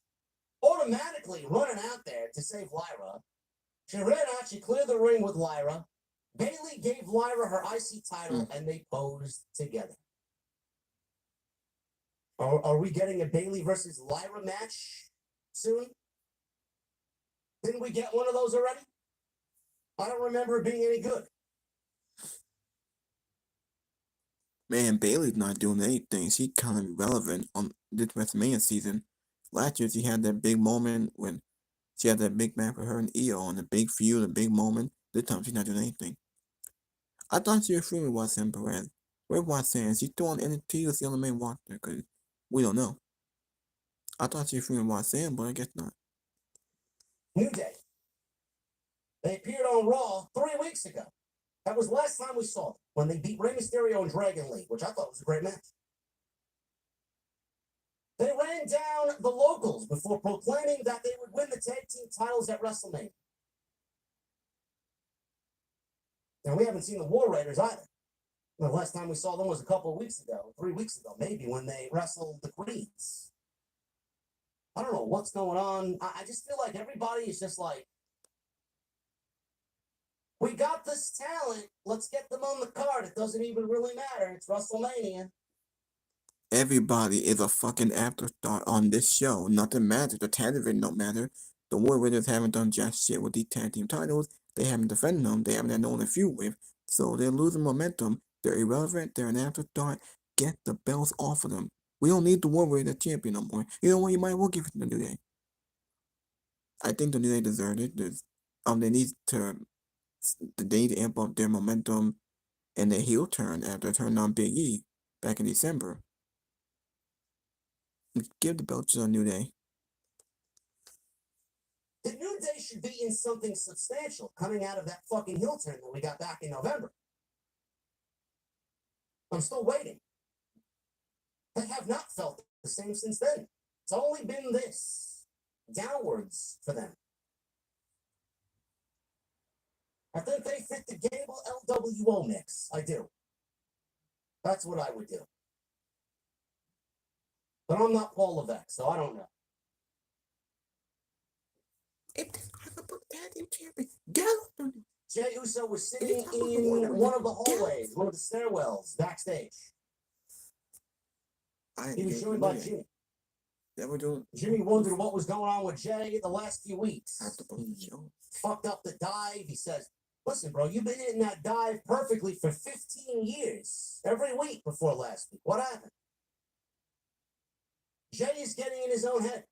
automatically running out there to save Lyra. She ran out. She cleared the ring with Lyra. Bayley gave Lyra her IC title, and they posed together. Are we getting a Bayley versus Lyra match soon? Didn't we get one of those already? I don't remember it being any good. Man, Bayley's not doing anything. She's kind of irrelevant on this WrestleMania season. Last year, she had that big moment when she had that big match with her and Io, and the big feud, a big moment. This time, she's not doing anything. I thought she was fooling Roxanne Perez. Where's Roxanne? She's still on NXT or the other main roster? Because we don't know. I thought she was fooling Roxanne, but I guess not. New Day. They appeared on Raw 3 weeks ago. That was the last time we saw them, when they beat Rey Mysterio and Dragon Lee, which I thought was a great match. They ran down the locals before proclaiming that they would win the tag team titles at WrestleMania. And we haven't seen the War Raiders either. The last time we saw them was a couple of weeks ago, 3 weeks ago, maybe, when they wrestled the Queens. I don't know what's going on. I just feel like everybody is just like, we got this talent. Let's get them on the card. It doesn't even really matter. It's WrestleMania. Everybody is a fucking afterthought on this show. Nothing matters. The tag division don't matter. The War Raiders haven't done jack shit with these tag team titles. They haven't defended them. They haven't had no one to feud with. So they're losing momentum. They're irrelevant. They're an afterthought. Get the belts off of them. We don't need the War Raiders champion no more. You know what? You might well give it to the New Day. I think the New Day deserved it. They need to amp up their momentum and their heel turn after turning on Big E back in December. Give the belt to the New Day. The New Day should be in something substantial coming out of that fucking heel turn that we got back in November. I'm still waiting. They have not felt the same since then. It's only been this downwards for them. I think they fit the Gable LWO mix. I do. That's what I would do. But I'm not Paul Levesque, so I don't know. If this tag team champion, Jey Uso was sitting in one of the hallways, one of the stairwells backstage. He was joined by Jimmy. They were doing. Jimmy wondered what was going on with Jay the last few weeks. After both the shows. Fucked up the dive. He says, listen, bro, you've been hitting that dive perfectly for 15 years. Every week before last week. What happened? Jay is getting in his own head.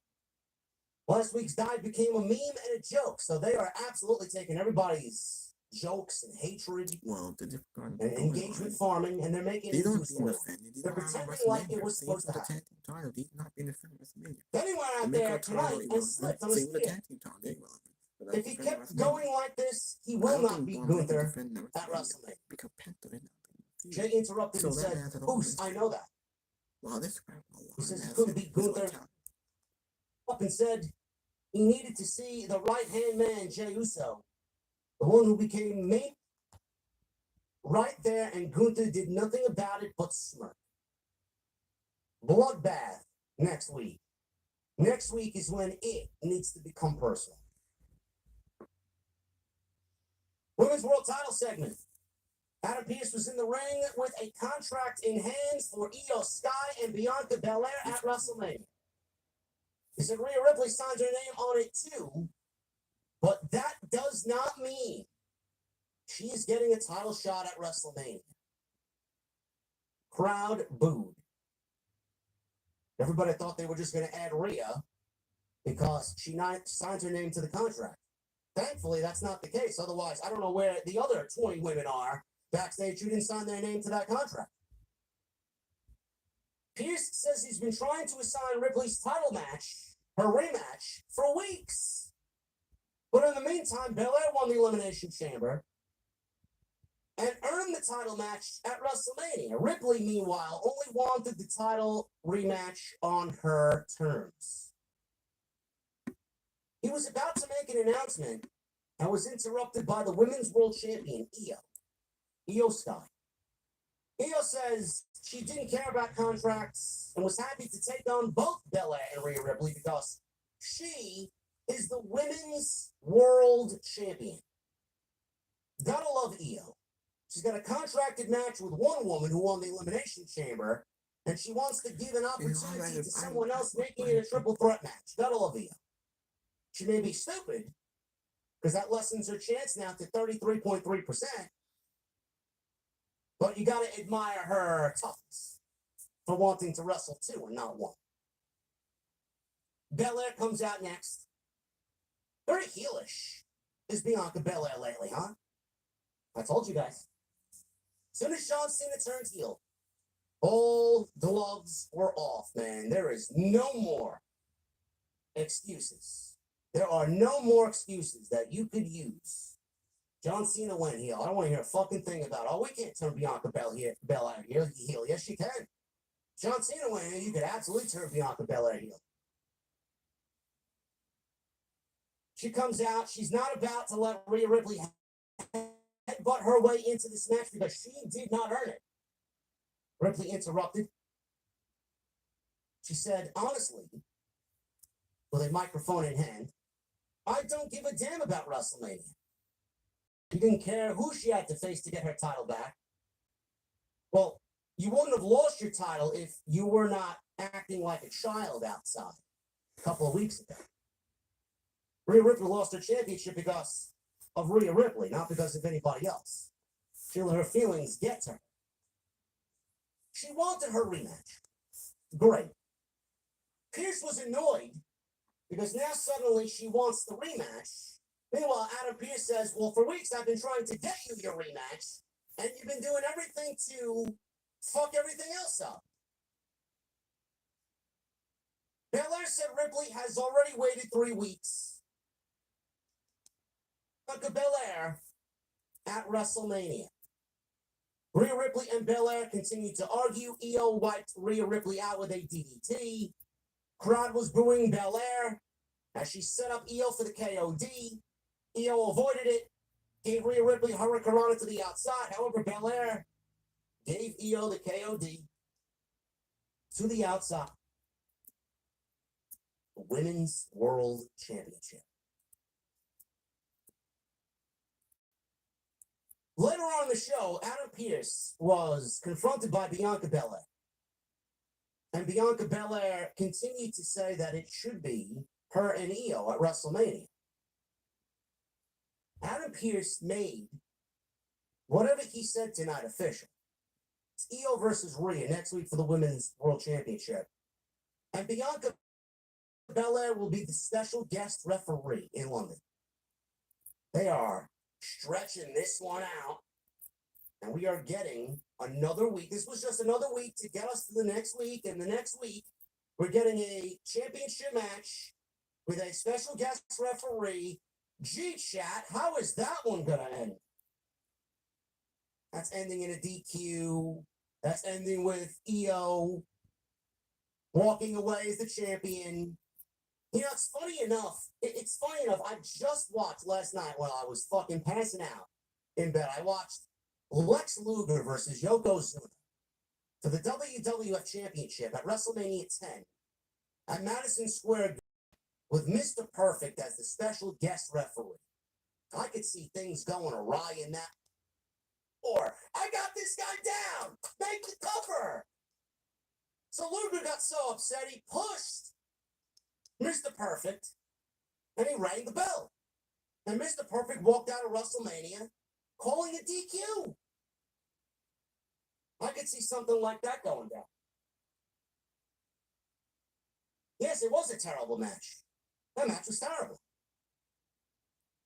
Last week's dive became a meme and a joke. So they are absolutely taking everybody's jokes and hatred Well, and engagement farming, and they're making it These into a aren't being story. offended. These They're are not pretending like it was WrestleMania. supposed to The happen. tag team title. These not being offended WrestleMania. Then he went They out make there our title tonight and irrelevant. slipped on Same his with the spear. tag team title. They're irrelevant. But If that's he offended kept WrestleMania. going like this, he I will don't not think beat Braun Breaker Gunther defended at WrestleMania. because Penta is not. Jay interrupted So and that said, man had all Boost, this I know that. Wow, this crap. A lot He says he of couldn't beat Gunther. Up and said he needed to see the right-hand man, Jey Uso, the one who became main, right there, and Gunther did nothing about it but smirk. Bloodbath next week. Next week is when it needs to become personal. Women's World Title segment. Adam Pearce was in the ring with a contract in hand for Io Sky and Bianca Belair at WrestleMania. He said Rhea Ripley signed her name on it too, but that does not mean she is getting a title shot at WrestleMania. Crowd booed. Everybody thought they were just going to add Rhea because she signed her name to the contract. Thankfully, that's not the case. Otherwise, I don't know where the other 20 women are backstage who didn't sign their name to that contract. Pearce says he's been trying to assign Ripley's title match, her rematch, for weeks. But in the meantime, Belair won the Elimination Chamber and earned the title match at WrestleMania. Ripley, meanwhile, only wanted the title rematch on her terms. He was about to make an announcement and was interrupted by the Women's World Champion, Io Sky. Io says she didn't care about contracts and was happy to take on both Belair and Rhea Ripley because she is the Women's World Champion. Gotta love Io. She's got a contracted match with one woman who won the Elimination Chamber, and she wants to give an opportunity to someone else making it a triple threat match. Gotta love Io. She may be stupid, because that lessens her chance now to 33.3%. But you got to admire her toughness for wanting to wrestle two and not one. Belair comes out next. Very heelish is Bianca Belair lately, huh? I told you guys. As soon as John Cena turned heel, all gloves were off, man. There is no more excuses. There are no more excuses that you could use. John Cena went heel. I don't want to hear a fucking thing about, oh, we can't turn Bianca Belair heel. Yes, you can. John Cena went heel. You could absolutely turn Bianca Belair heel. She comes out. She's not about to let Rhea Ripley headbutt her way into this match because she did not earn it. Ripley interrupted. She said, honestly, with a microphone in hand, I don't give a damn about WrestleMania. She didn't care who she had to face to get her title back. Well, you wouldn't have lost your title if you were not acting like a child outside a couple of weeks ago. Rhea Ripley lost her championship because of Rhea Ripley, not because of anybody else. She let her feelings get to her. She wanted her rematch. Great. Pearce was annoyed because now suddenly she wants the rematch. Meanwhile, Adam Pearce says, well, for weeks I've been trying to get you your rematch, and you've been doing everything to fuck everything else up. Belair said Ripley has already waited 3 weeks. Bianca Belair at WrestleMania. Rhea Ripley and Belair continued to argue. Io wiped Rhea Ripley out with a DDT. Crowd was booing Belair as she set up Io for the KOD. Io avoided it, gave Rhea Ripley Hurricanrana to the outside. However, Belair gave Io the KOD to the outside. The Women's World Championship. Later on in the show, Adam Pearce was confronted by Bianca Belair And Bianca Belair continued to say that it should be her and Io at WrestleMania. Adam Pearce made whatever he said tonight official. It's Io versus Rhea next week for the Women's World Championship. And Bianca Belair will be the special guest referee in London. They are stretching this one out. And we are getting another week. This was just another week to get us to the next week. And the next week, we're getting a championship match with a special guest referee. Gee, chat, how is that one going to end? That's ending in a DQ. That's ending with Io walking away as the champion. You know, it's funny enough. It's funny enough. I just watched last night while I was fucking passing out in bed. I watched Lex Luger versus Yokozuna for the WWF Championship at WrestleMania 10 at Madison Square Garden with Mr. Perfect as the special guest referee. I could see things going awry in that. Or, I got this guy down! Make the cover! So Luger got so upset he pushed Mr. Perfect and he rang the bell. And Mr. Perfect walked out of WrestleMania calling a DQ. I could see something like that going down. Yes, it was a terrible match. That match was terrible.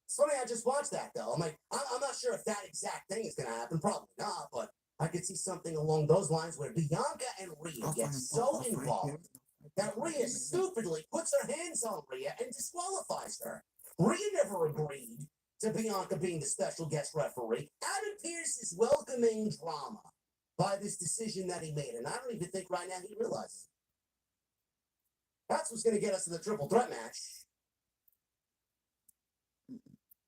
It's funny, I just watched that, though. I'm like, I'm not sure if that exact thing is going to happen. Probably not, but I could see something along those lines where Bianca and Rhea get so involved that Rhea stupidly puts her hands on Rhea and disqualifies her. Rhea never agreed to Bianca being the special guest referee. Adam Pearce is welcoming drama by this decision that he made, and I don't even think right now he realizes it. That's what's going to get us to the triple threat match.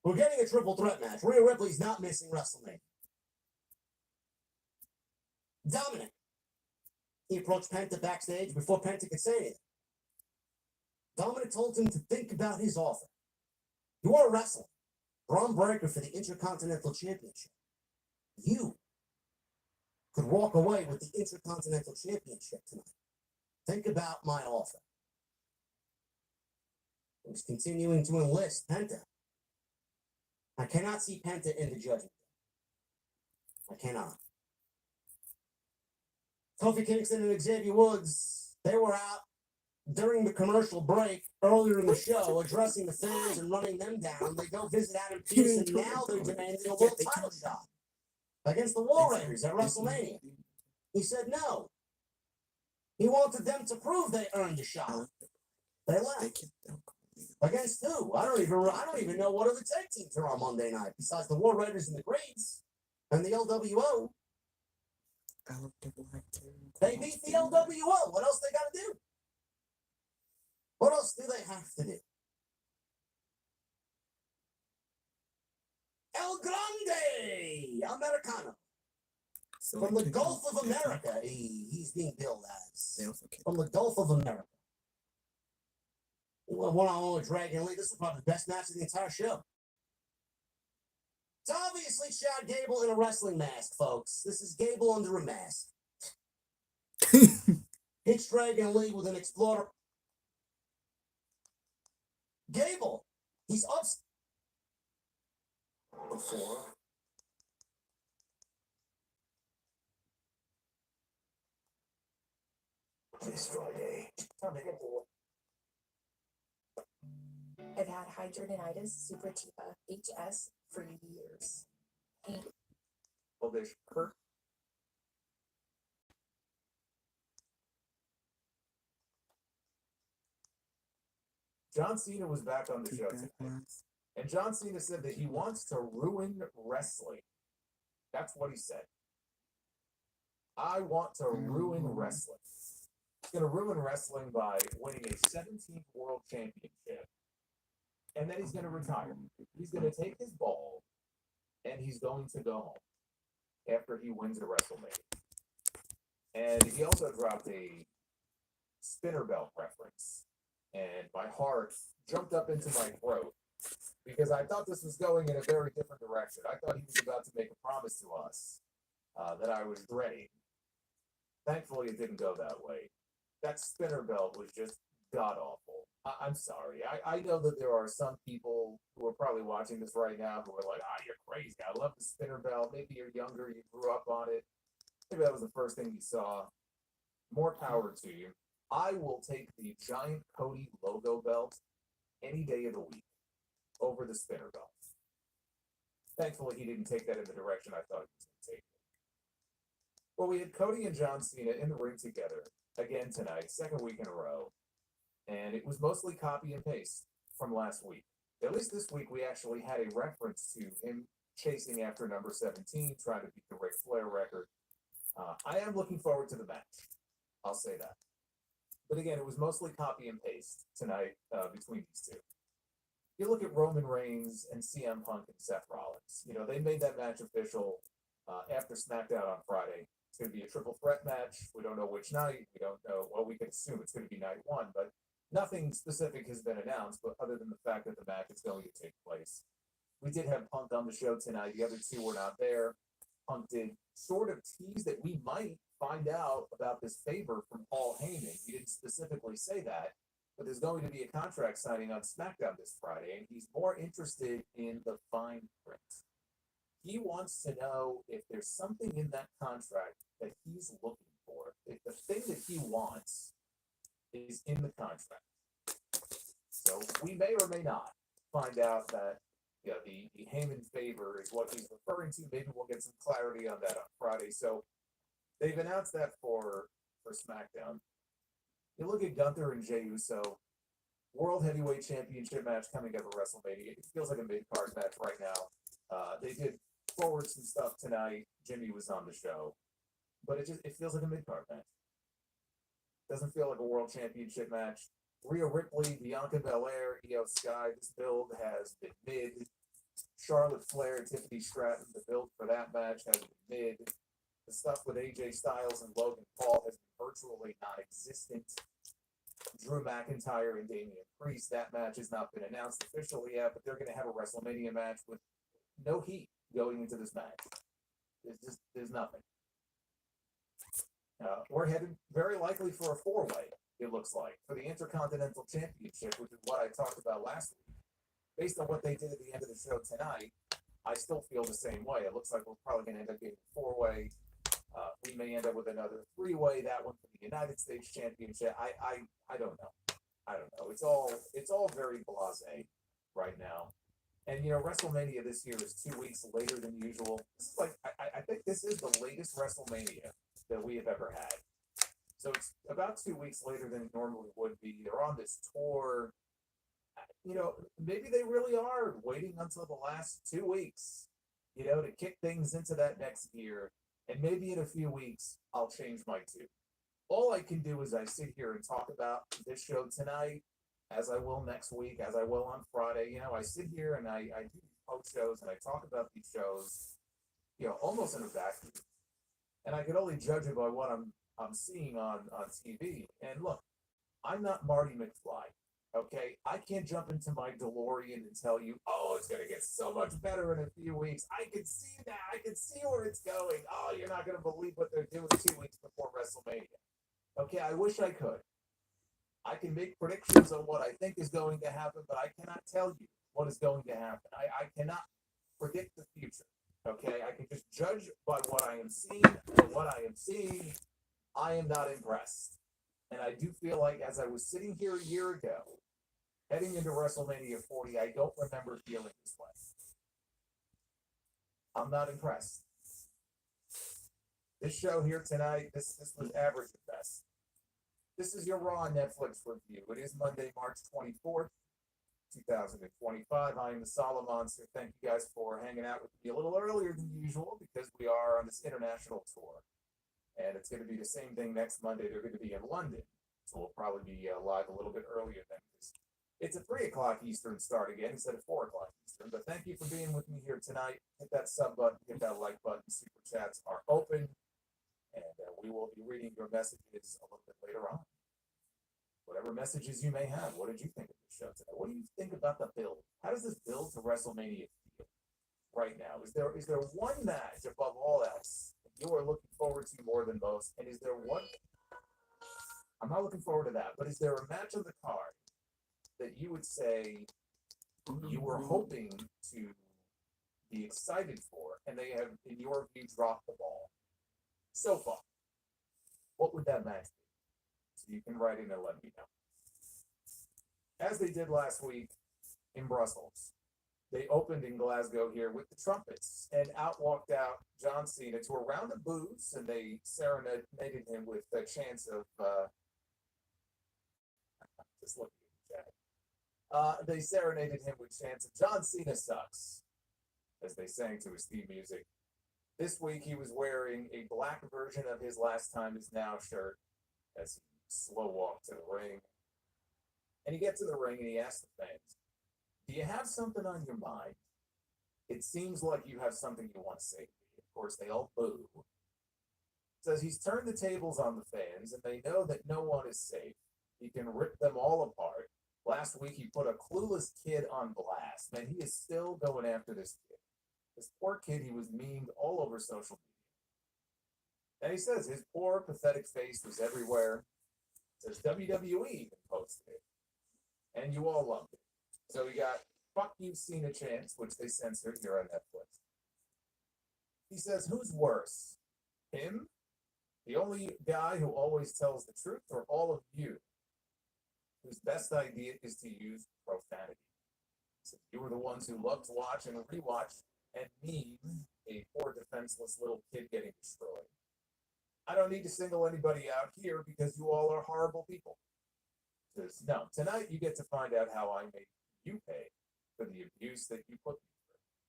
We're getting a triple threat match. Rhea Ripley's not missing WrestleMania. Dominic. He approached Penta backstage before Penta could say anything. Dominic told him to think about his offer. You are wrestling Braun Breaker for the Intercontinental Championship. You could walk away with the Intercontinental Championship tonight. Think about my offer. He was continuing to enlist Penta. I cannot see Penta in the judgment. I cannot. Kofi Kingston and Xavier Woods, they were out during the commercial break earlier in the show, addressing the fans and running them down. They go visit Adam Pearce, and now they're demanding a world title shot against the War Raiders at WrestleMania. He said no. He wanted them to prove they earned the shot. They left. Against who? I don't even know what other tag teams are on Monday night besides the War Raiders and the Greats and the LWO. They beat the LWO. What else they got to do? What else do they have to do? El Grande Americano. From the Gulf of America, he's being billed as. From the Gulf of America. One-on-one with Dragon Lee. This is probably the best match of the entire show. It's obviously Chad Gable in a wrestling mask, folks. This is Gable under a mask. Hits Dragon Lee with an exploder. Gable, he's up. Before. This Friday. I've had hidradenitis suppurativa, HS, for years. Well, there's Kurt. John Cena was back on the show tonight, and John Cena said that he wants to ruin wrestling. That's what he said. I want to ruin wrestling. He's going to ruin wrestling by winning a 17th World Championship. And then he's going to retire. He's going to take his ball, and he's going to go home after he wins the WrestleMania. And he also dropped a spinner belt reference. And my heart jumped up into my throat because I thought this was going in a very different direction. I thought he was about to make a promise to us that I was dreading. Thankfully, it didn't go that way. that spinner belt was just god awful. I'm sorry. I know that there are some people who are probably watching this right now who are like, you're crazy. I love the spinner belt. Maybe you're younger, you grew up on it. Maybe that was the first thing you saw. More power to you. I will take the giant Cody logo belt any day of the week over the spinner belt. Thankfully, he didn't take that in the direction I thought he was going to take it. Well, we had Cody and John Cena in the ring together again tonight, second week in a row. And it was mostly copy and paste from last week. At least this week, we actually had a reference to him chasing after number 17, trying to beat the Ric Flair record. I am looking forward to the match. I'll say that. But again, it was mostly copy and paste tonight between these two. You look at Roman Reigns and CM Punk and Seth Rollins. You know, they made that match official after SmackDown on Friday. It's going to be a triple threat match. We don't know which night. We don't know. Well, we can assume it's going to be night one, but nothing specific has been announced, but other than the fact that the match is going to take place. We did have Punk on the show tonight. The other two were not there. Punk did sort of tease that we might find out about this favor from Paul Heyman. He didn't specifically say that, but there's going to be a contract signing on SmackDown this Friday, and he's more interested in the fine print. He wants to know if there's something in that contract that he's looking for. If the thing that he wants is in the contract. So we may or may not find out that the Heyman favor is what he's referring to. Maybe we'll get some clarity on that on Friday. So they've announced that for SmackDown. You look at Gunther and Jey Uso, World Heavyweight Championship match coming up at WrestleMania. It feels like a mid-card match right now. They did forward some stuff tonight. Jimmy was on the show. But it feels like a mid-card match. Doesn't feel like a World Championship match. Rhea Ripley, Bianca Belair, Io Sky. This build has been mid. Charlotte Flair, Tiffany Stratton. The build for that match has been mid. The stuff with AJ Styles and Logan Paul has been virtually non-existent. Drew McIntyre and Damian Priest. That match has not been announced officially yet, but they're going to have a WrestleMania match with no heat going into this match. There's nothing. We're headed very likely for a four-way, it looks like, for the Intercontinental Championship, which is what I talked about last week. Based on what they did at the end of the show tonight, I still feel the same way. It looks like we're probably going to end up getting a four-way. We may end up with another three-way, that one for the United States Championship. I don't know. I don't know. It's all very blasé right now. And, WrestleMania this year is 2 weeks later than usual. This is like, I think this is the latest WrestleMania that we have ever had. So it's about 2 weeks later than it normally would be. They're on this tour. Maybe they really are waiting until the last 2 weeks, to kick things into that next gear. And maybe in a few weeks, I'll change my tune. All I can do is I sit here and talk about this show tonight, as I will next week, as I will on Friday. I sit here and I do these post shows and I talk about these shows, almost in a vacuum. And I can only judge it by what I'm seeing on TV. And look, I'm not Marty McFly. Okay, I can't jump into my DeLorean and tell you, it's going to get so much better in a few weeks. I can see that. I can see where it's going. Oh, you're not going to believe what they're doing 2 weeks before WrestleMania. Okay, I wish I could. I can make predictions on what I think is going to happen, but I cannot tell you what is going to happen. I cannot predict the future. Okay, I can just judge by what I am seeing, and what I am seeing, I am not impressed. And I do feel like as I was sitting here a year ago, heading into WrestleMania 40, I don't remember feeling this way. I'm not impressed. This show here tonight, this was average at best. This is your Raw Netflix review. It is Monday, March 24th, 2025. I am the Solid Monster. Thank you guys for hanging out with me a little earlier than usual because we are on this international tour. And it's going to be the same thing next Monday. They're going to be in London. So we'll probably be live a little bit earlier than this. It's a 3 o'clock Eastern start again instead of 4 o'clock Eastern. But thank you for being with me here tonight. Hit that sub button, hit that like button. Super chats are open. And we will be reading your messages a little bit later on. Whatever messages you may have. What did you think of the show today? What do you think about the build? How does this build to WrestleMania feel right now? Is there one match above all else that you are looking forward to more than most? And is there one... I'm not looking forward to that. But is there a match on the card that you would say you were hoping to be excited for, and they have, in your view, dropped the ball so far? What would that match be? So you can write in and let me know. As they did last week in Brussels, they opened in Glasgow here with the trumpets, and out walked out John Cena to a round of boos, and they serenaded him with a chance of just looking at the chat. They serenaded him with chants of "John Cena sucks" as they sang to his theme music. This week he was wearing a black version of his "Last Time Is Now" shirt as he slow walked to the ring. And he gets to the ring and he asks the fans, "Do you have something on your mind? It seems like you have something you want to say to me." Of course, they all boo. Says he's turned the tables on the fans, and they know that no one is safe. He can rip them all apart. Last week, he put a clueless kid on blast. Man, he is still going after this kid. This poor kid, he was memed all over social media. And he says his poor, pathetic face was everywhere. Says WWE even posted it. And you all loved it. So we got "Fuck You, Cena" chants, which they censored here on Netflix. He says, who's worse? Him, the only guy who always tells the truth, or all of you, whose best idea is to use profanity? So you were the ones who love to watch and rewatch and meme a poor defenseless little kid getting destroyed. I don't need to single anybody out here because you all are horrible people. Says, no, tonight you get to find out how I made you pay for the abuse that you put me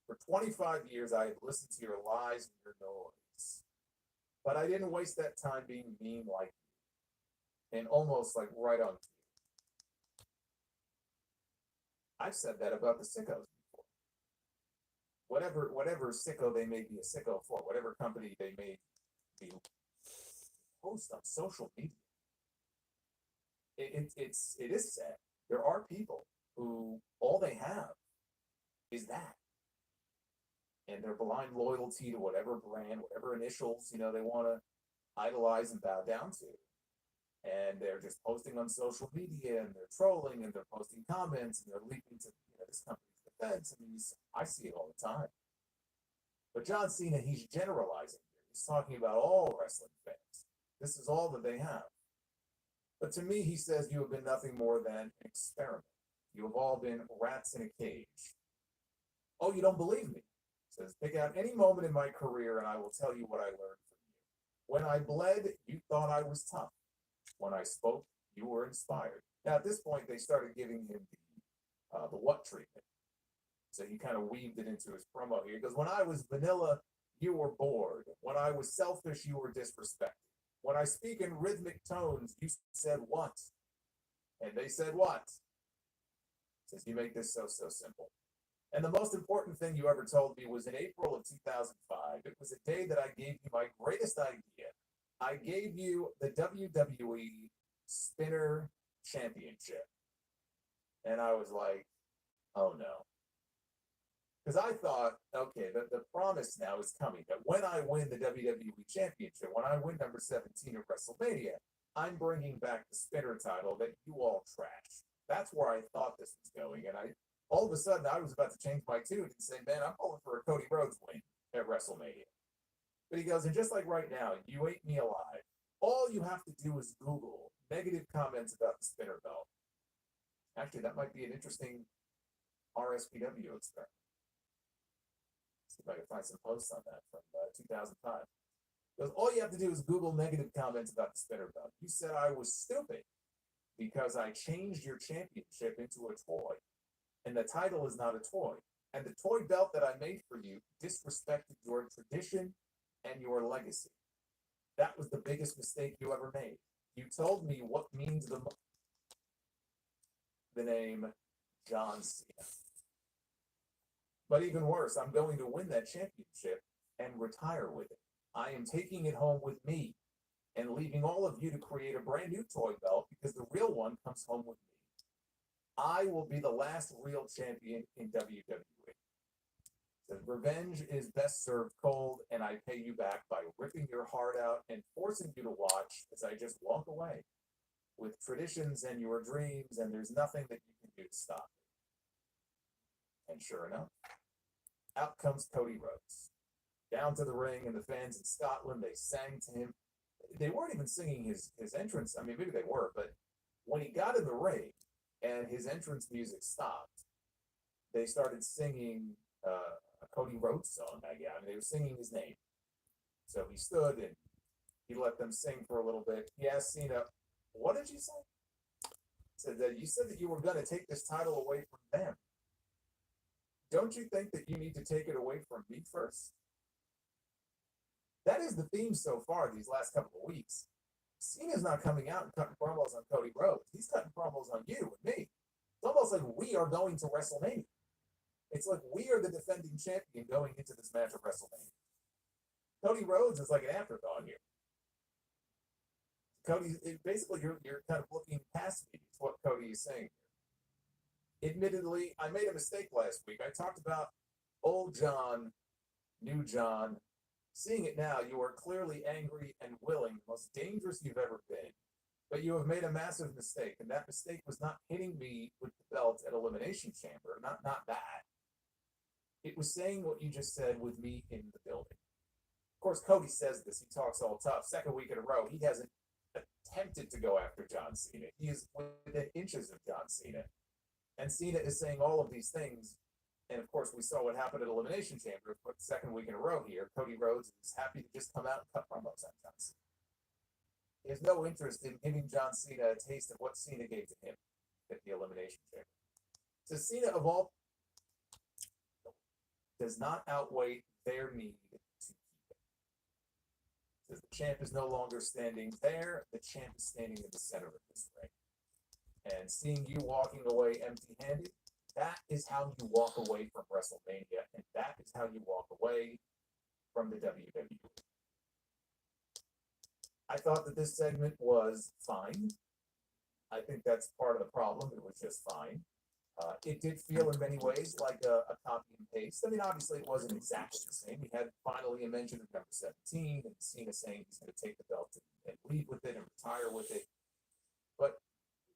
through. For 25 years, I have listened to your lies and your noise. But I didn't waste that time being mean like you. And almost like right on cue. I've said that about the sickos before. Whatever sicko they may be a sicko for, whatever company they may be post on social media. It is sad. There are people who all they have is that. And their blind loyalty to whatever brand, whatever initials, they want to idolize and bow down to. And they're just posting on social media, and they're trolling, and they're posting comments, and they're leaping to this company's defense. I mean, I see it all the time. But John Cena, he's generalizing here. He's talking about all wrestling fans. This is all that they have. But to me, he says, you have been nothing more than an experiment. You have all been rats in a cage. Oh, you don't believe me? He says, pick out any moment in my career and I will tell you what I learned from you. When I bled, you thought I was tough. When I spoke, you were inspired. Now, at this point, they started giving him the what treatment. So he kind of weaved it into his promo here. He goes, when I was vanilla, you were bored. When I was selfish, you were disrespected. When I speak in rhythmic tones, you said what? And they said what? Says, you make this so simple. And the most important thing you ever told me was in April of 2005. It was a day that I gave you my greatest idea. I gave you the WWE Spinner Championship. And I was like, oh no. Because I thought, okay, the promise now is coming that when I win the WWE Championship, when I win number 17 of WrestleMania, I'm bringing back the Spinner title that you all trashed. That's where I thought this was going. And all of a sudden, I was about to change my tune and say, man, I'm calling for a Cody Rhodes win at WrestleMania. But he goes, and just like right now, you ate me alive. All you have to do is Google negative comments about the Spinner belt. Actually, that might be an interesting RSPW experiment. See if I can find some posts on that from 2005. Because all you have to do is Google negative comments about the Spinner belt. You said I was stupid because I changed your championship into a toy. And the title is not a toy. And the toy belt that I made for you disrespected your tradition and your legacy. That was the biggest mistake you ever made. You told me what means the name John Cena. But even worse, I'm going to win that championship and retire with it. I am taking it home with me and leaving all of you to create a brand new toy belt because the real one comes home with me. I will be the last real champion in WWE. The revenge is best served cold, and I pay you back by ripping your heart out and forcing you to watch as I just walk away. with traditions and your dreams, and there's nothing that you can do to stop it. And sure enough, out comes Cody Rhodes. Down to the ring, and the fans in Scotland, they sang to him. They weren't even singing his entrance. I mean, maybe they were, but when he got in the ring and his entrance music stopped, they started singing a Cody Rhodes song, I guess. I mean, they were singing his name. So he stood and he let them sing for a little bit. He asked Cena, what did you say? Said that you said that you were going to take this title away from them. Don't you think that you need to take it away from me first? That is the theme so far these last couple of weeks. Cena's not coming out and cutting promos on Cody Rhodes. He's cutting promos on you and me. It's almost like we are going to WrestleMania. It's like we are the defending champion going into this match at WrestleMania. Cody Rhodes is like an afterthought here. Cody, basically, you're kind of looking past me. It's what Cody is saying here. Admittedly, I made a mistake last week. I talked about old John, new John. Seeing it now, you are clearly angry and willing, the most dangerous you've ever been. But you have made a massive mistake, and that mistake was not hitting me with the belt at Elimination Chamber. Not that. It was saying what you just said with me in the building. Of course, Cody says this. He talks all tough. Second week in a row, he hasn't attempted to go after John Cena. He is within inches of John Cena. And Cena is saying all of these things. And of course, we saw what happened at Elimination Chamber for the second week in a row here. Cody Rhodes is happy to just come out and cut promos on John Cena. He has no interest in giving John Cena a taste of what Cena gave to him at the Elimination Chamber. So Cena, of all, does not outweigh their need to keep it. Because the champ is no longer standing there, the champ is standing in the center of this ring. And seeing you walking away empty-handed, that is how you walk away from WrestleMania, and that is how you walk away from the WWE. I thought that this segment was fine. I think that's part of the problem. It was just fine. It did feel in many ways like a copy and paste. I mean, obviously it wasn't exactly the same. We had finally a mention of number 17 and Cena saying he's going to take the belt and leave with it and retire with it. But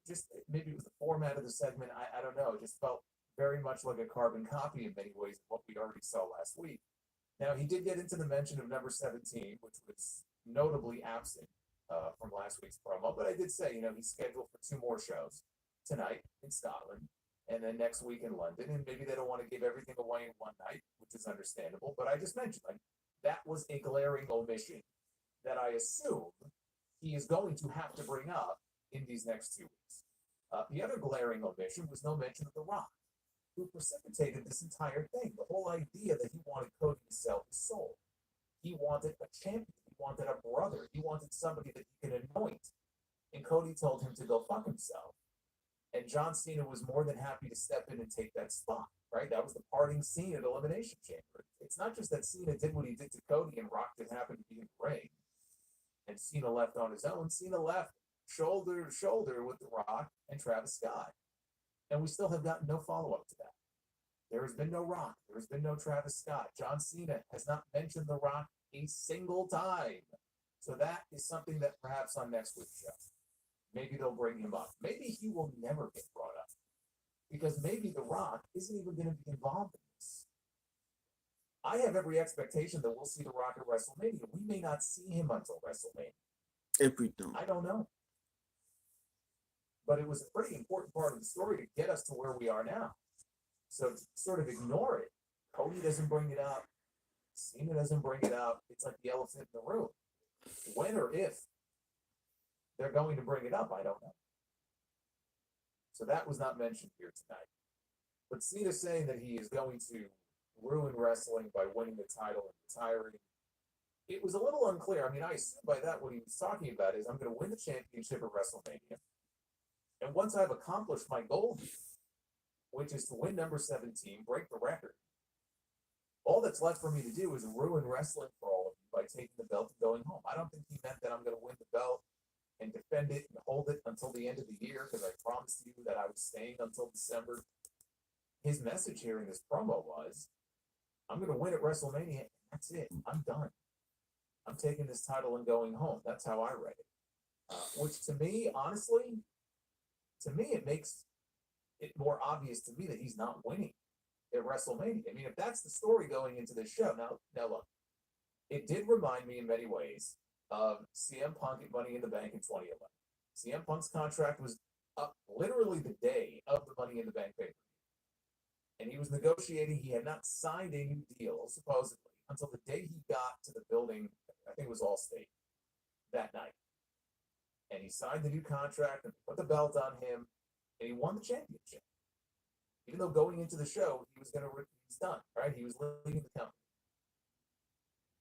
just maybe it was the format of the segment. I don't know. It just felt very much like a carbon copy in many ways of what we already saw last week. Now, he did get into the mention of number 17, which was notably absent from last week's promo. But I did say, he's scheduled for 2 more shows tonight in Scotland and then next week in London. And maybe they don't want to give everything away in one night, which is understandable. But I just mentioned, that was a glaring omission that I assume he is going to have to bring up in these next 2 weeks. The other glaring omission was no mention of The Rock, who precipitated this entire thing. The whole idea that he wanted Cody to sell his soul. He wanted a champion. He wanted a brother. He wanted somebody that he could anoint. And Cody told him to go fuck himself. And John Cena was more than happy to step in and take that spot, right? That was the parting scene at Elimination Chamber. It's not just that Cena did what he did to Cody and Rock didn't happen to be in the ring. And Cena left on his own. Cena left shoulder to shoulder with The Rock and Travis Scott. And we still have gotten no follow-up to that. There has been no Rock. There has been no Travis Scott. John Cena has not mentioned The Rock a single time. So that is something that perhaps on next week's show, maybe they'll bring him up. Maybe he will never get brought up. Because maybe The Rock isn't even going to be involved in this. I have every expectation that we'll see The Rock at WrestleMania. We may not see him until WrestleMania. If we don't. I don't know. But it was a pretty important part of the story to get us to where we are now. So to sort of ignore it, Cody doesn't bring it up, Cena doesn't bring it up. It's like the elephant in the room. When or if they're going to bring it up, I don't know. So that was not mentioned here tonight. But Cena saying that he is going to ruin wrestling by winning the title and retiring, it was a little unclear. I mean, I assume by that what he was talking about is I'm going to win the championship at WrestleMania. And once I've accomplished my goal here, which is to win number 17, break the record, all that's left for me to do is ruin wrestling for all of you by taking the belt and going home. I don't think he meant that I'm going to win the belt and defend it and hold it until the end of the year because I promised you that I was staying until December. His message here in this promo was, I'm going to win at WrestleMania, and that's it. I'm done. I'm taking this title and going home. That's how I read it. Which to me, honestly, it makes it more obvious to me that he's not winning at WrestleMania. I mean, if that's the story going into this show, now look, it did remind me in many ways of CM Punk at Money in the Bank in 2011. CM Punk's contract was up literally the day of the Money in the Bank pay-per-view. And he was negotiating. He had not signed a new deal, supposedly, until the day he got to the building, I think it was Allstate, that night. And he signed the new contract and put the belt on him, and he won the championship. Even though going into the show, he's done, right? He was leaving the company.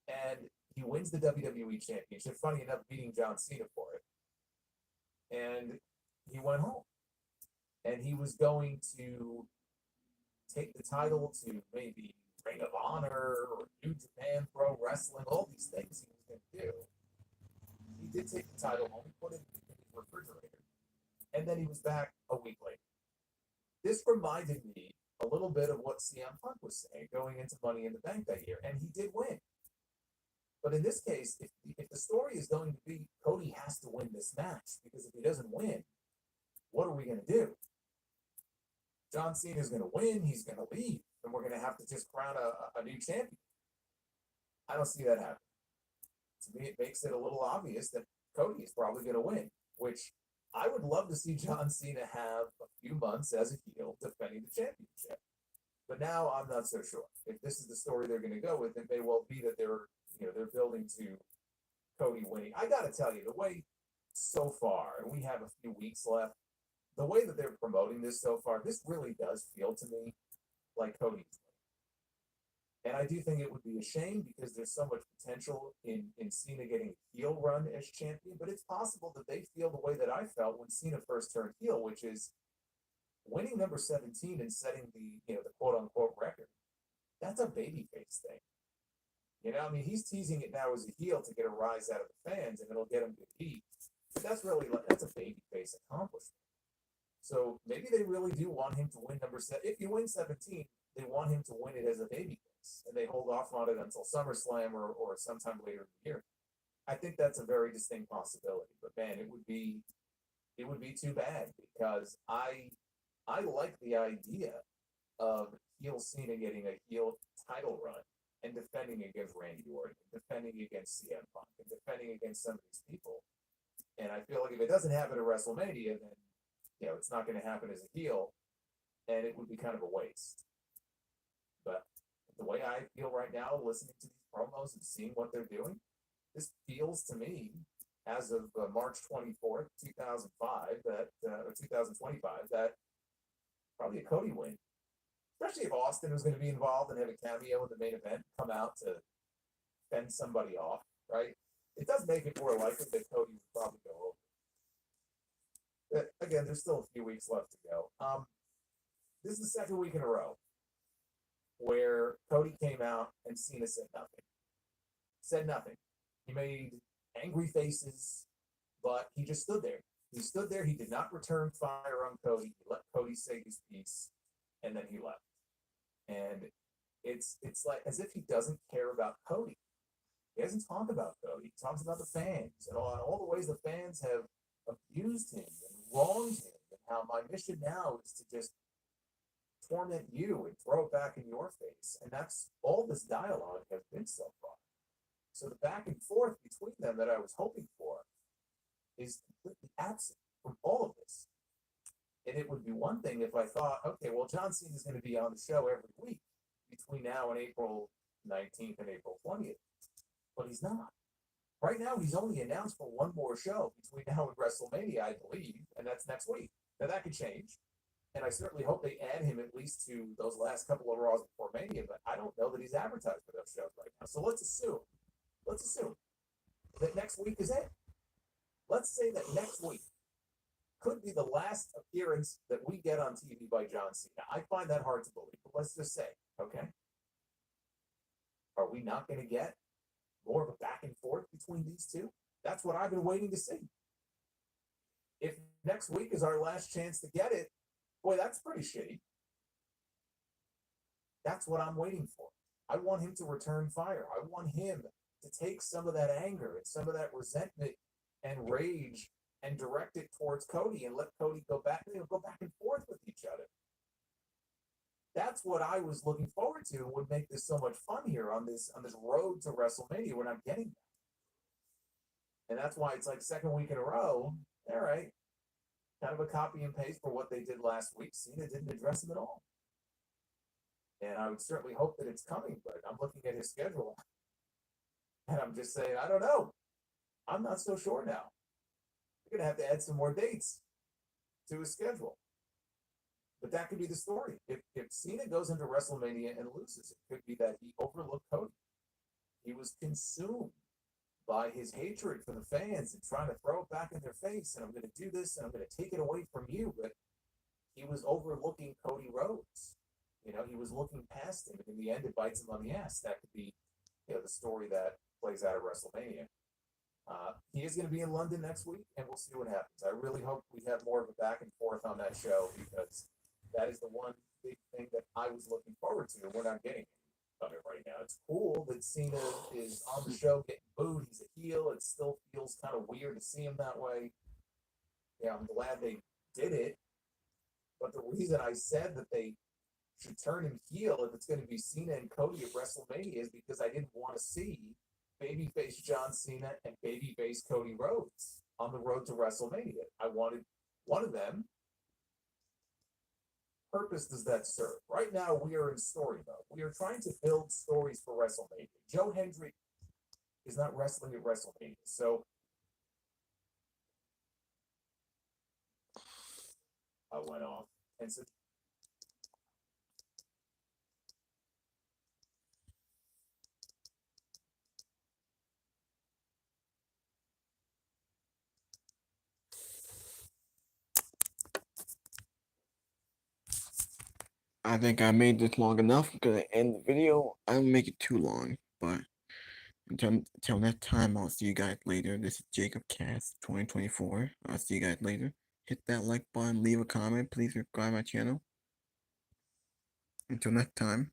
And he wins the WWE Championship, funny enough, beating John Cena for it. And he went home. And he was going to take the title to maybe Ring of Honor or New Japan Pro Wrestling, all these things he was going to do. He did take the title home, he put it in his refrigerator, and then he was back a week later. This reminded me a little bit of what CM Punk was saying going into Money in the Bank that year, and he did win. But in this case, if the story is going to be Cody has to win this match, because if he doesn't win, what are we going to do? John Cena is going to win, he's going to leave, and we're going to have to just crown a new champion. I don't see that happening. To me, it makes it a little obvious that Cody is probably going to win, which I would love to see John Cena have a few months as a heel defending the championship. But now I'm not so sure. If this is the story they're going to go with, it may well be that they're building to Cody winning. I got to tell you, the way so far, and we have a few weeks left, the way that they're promoting this so far, this really does feel to me like Cody's winning. And I do think it would be a shame because there's so much potential in Cena getting a heel run as champion, but it's possible that they feel the way that I felt when Cena first turned heel, which is winning number 17 and setting the quote unquote record. That's a babyface thing. I mean, he's teasing it now as a heel to get a rise out of the fans and it'll get him good heat. But that's a babyface accomplishment. So maybe they really do want him to win number 7. If you win 17, they want him to win it as a babyface, and they hold off on it until SummerSlam or sometime later in the year. I think that's a very distinct possibility. But man, it would be too bad because I like the idea of heel Cena getting a heel title run and defending against Randy Orton, defending against CM Punk, and defending against some of these people. And I feel like if it doesn't happen at WrestleMania, then it's not going to happen as a heel, and it would be kind of a waste. But the way I feel right now, listening to these promos and seeing what they're doing, this feels to me, as of March 24th, 2005, or 2025, that probably a Cody win. Especially if Austin was going to be involved and have a cameo in the main event, come out to fend somebody off, right? It does make it more likely that Cody would probably go over. But again, there's still a few weeks left to go. This is the second week in a row where Cody came out and Cena said nothing. Said nothing. He made angry faces, but he just stood there. He stood there. He did not return fire on Cody. He let Cody say his piece, and then he left. And it's like as if he doesn't care about Cody. He doesn't talk about Cody. He talks about the fans and all the ways the fans have abused him and wronged him, and how my mission now is to just torment you and throw it back in your face. And that's all this dialogue has been so far. So the back and forth between them that I was hoping for is completely absent from all of this. And it would be one thing if I thought, okay, well, John Cena is going to be on the show every week between now and April 19th and April 20th. But he's not. Right now, he's only announced for one more show between now and WrestleMania, I believe, and that's next week. Now, that could change, and I certainly hope they add him at least to those last couple of Raws before Mania, but I don't know that he's advertised for those shows right now. So let's assume that next week is it. Let's say that next week could be the last appearance that we get on TV by John Cena. I find that hard to believe, but let's just say, okay, are we not going to get more of a back and forth between these two? That's what I've been waiting to see. If next week is our last chance to get it, boy, that's pretty shitty. That's what I'm waiting for. I want him to return fire. I want him to take some of that anger and some of that resentment and rage and direct it towards Cody and let Cody go back. Go back and forth with each other. That's what I was looking forward to and would make this so much fun here on this road to WrestleMania. We're not getting that. And that's why it's like second week in a row. All right. Kind of a copy and paste for what they did last week. Cena didn't address him at all. And I would certainly hope that it's coming, but I'm looking at his schedule and I'm just saying, I don't know. I'm not so sure now. We're going to have to add some more dates to his schedule. But that could be the story. If Cena goes into WrestleMania and loses, it could be that he overlooked Cody. He was consumed by his hatred for the fans and trying to throw it back in their face. And I'm going to do this and I'm going to take it away from you. But he was overlooking Cody Rhodes. You know, he was looking past him. And in the end, it bites him on the ass. That could be, you know, the story that plays out at WrestleMania. He is going to be in London next week, and we'll see what happens. I really hope we have more of a back and forth on that show because that is the one big thing that I was looking forward to, and we're not getting of it right now. It's cool that Cena is on the show getting booed. He's a heel. It still feels kind of weird to see him that way. Yeah, I'm glad they did it. But the reason I said that they should turn him heel if it's going to be Cena and Cody at WrestleMania is because I didn't want to see babyface John Cena and babyface Cody Rhodes on the road to WrestleMania. I wanted one of them. Purpose does that serve? Right now, we are in story mode. We are trying to build stories for WrestleMania. Joe Hendrick is not wrestling at WrestleMania, so I went off and said, I think I made this long enough. I'm gonna end the video. I don't make it too long, but until that time, I'll see you guys later. This is Jacob Cast 2024. I'll see you guys later. Hit that like button, leave a comment, please subscribe my channel. Until next time.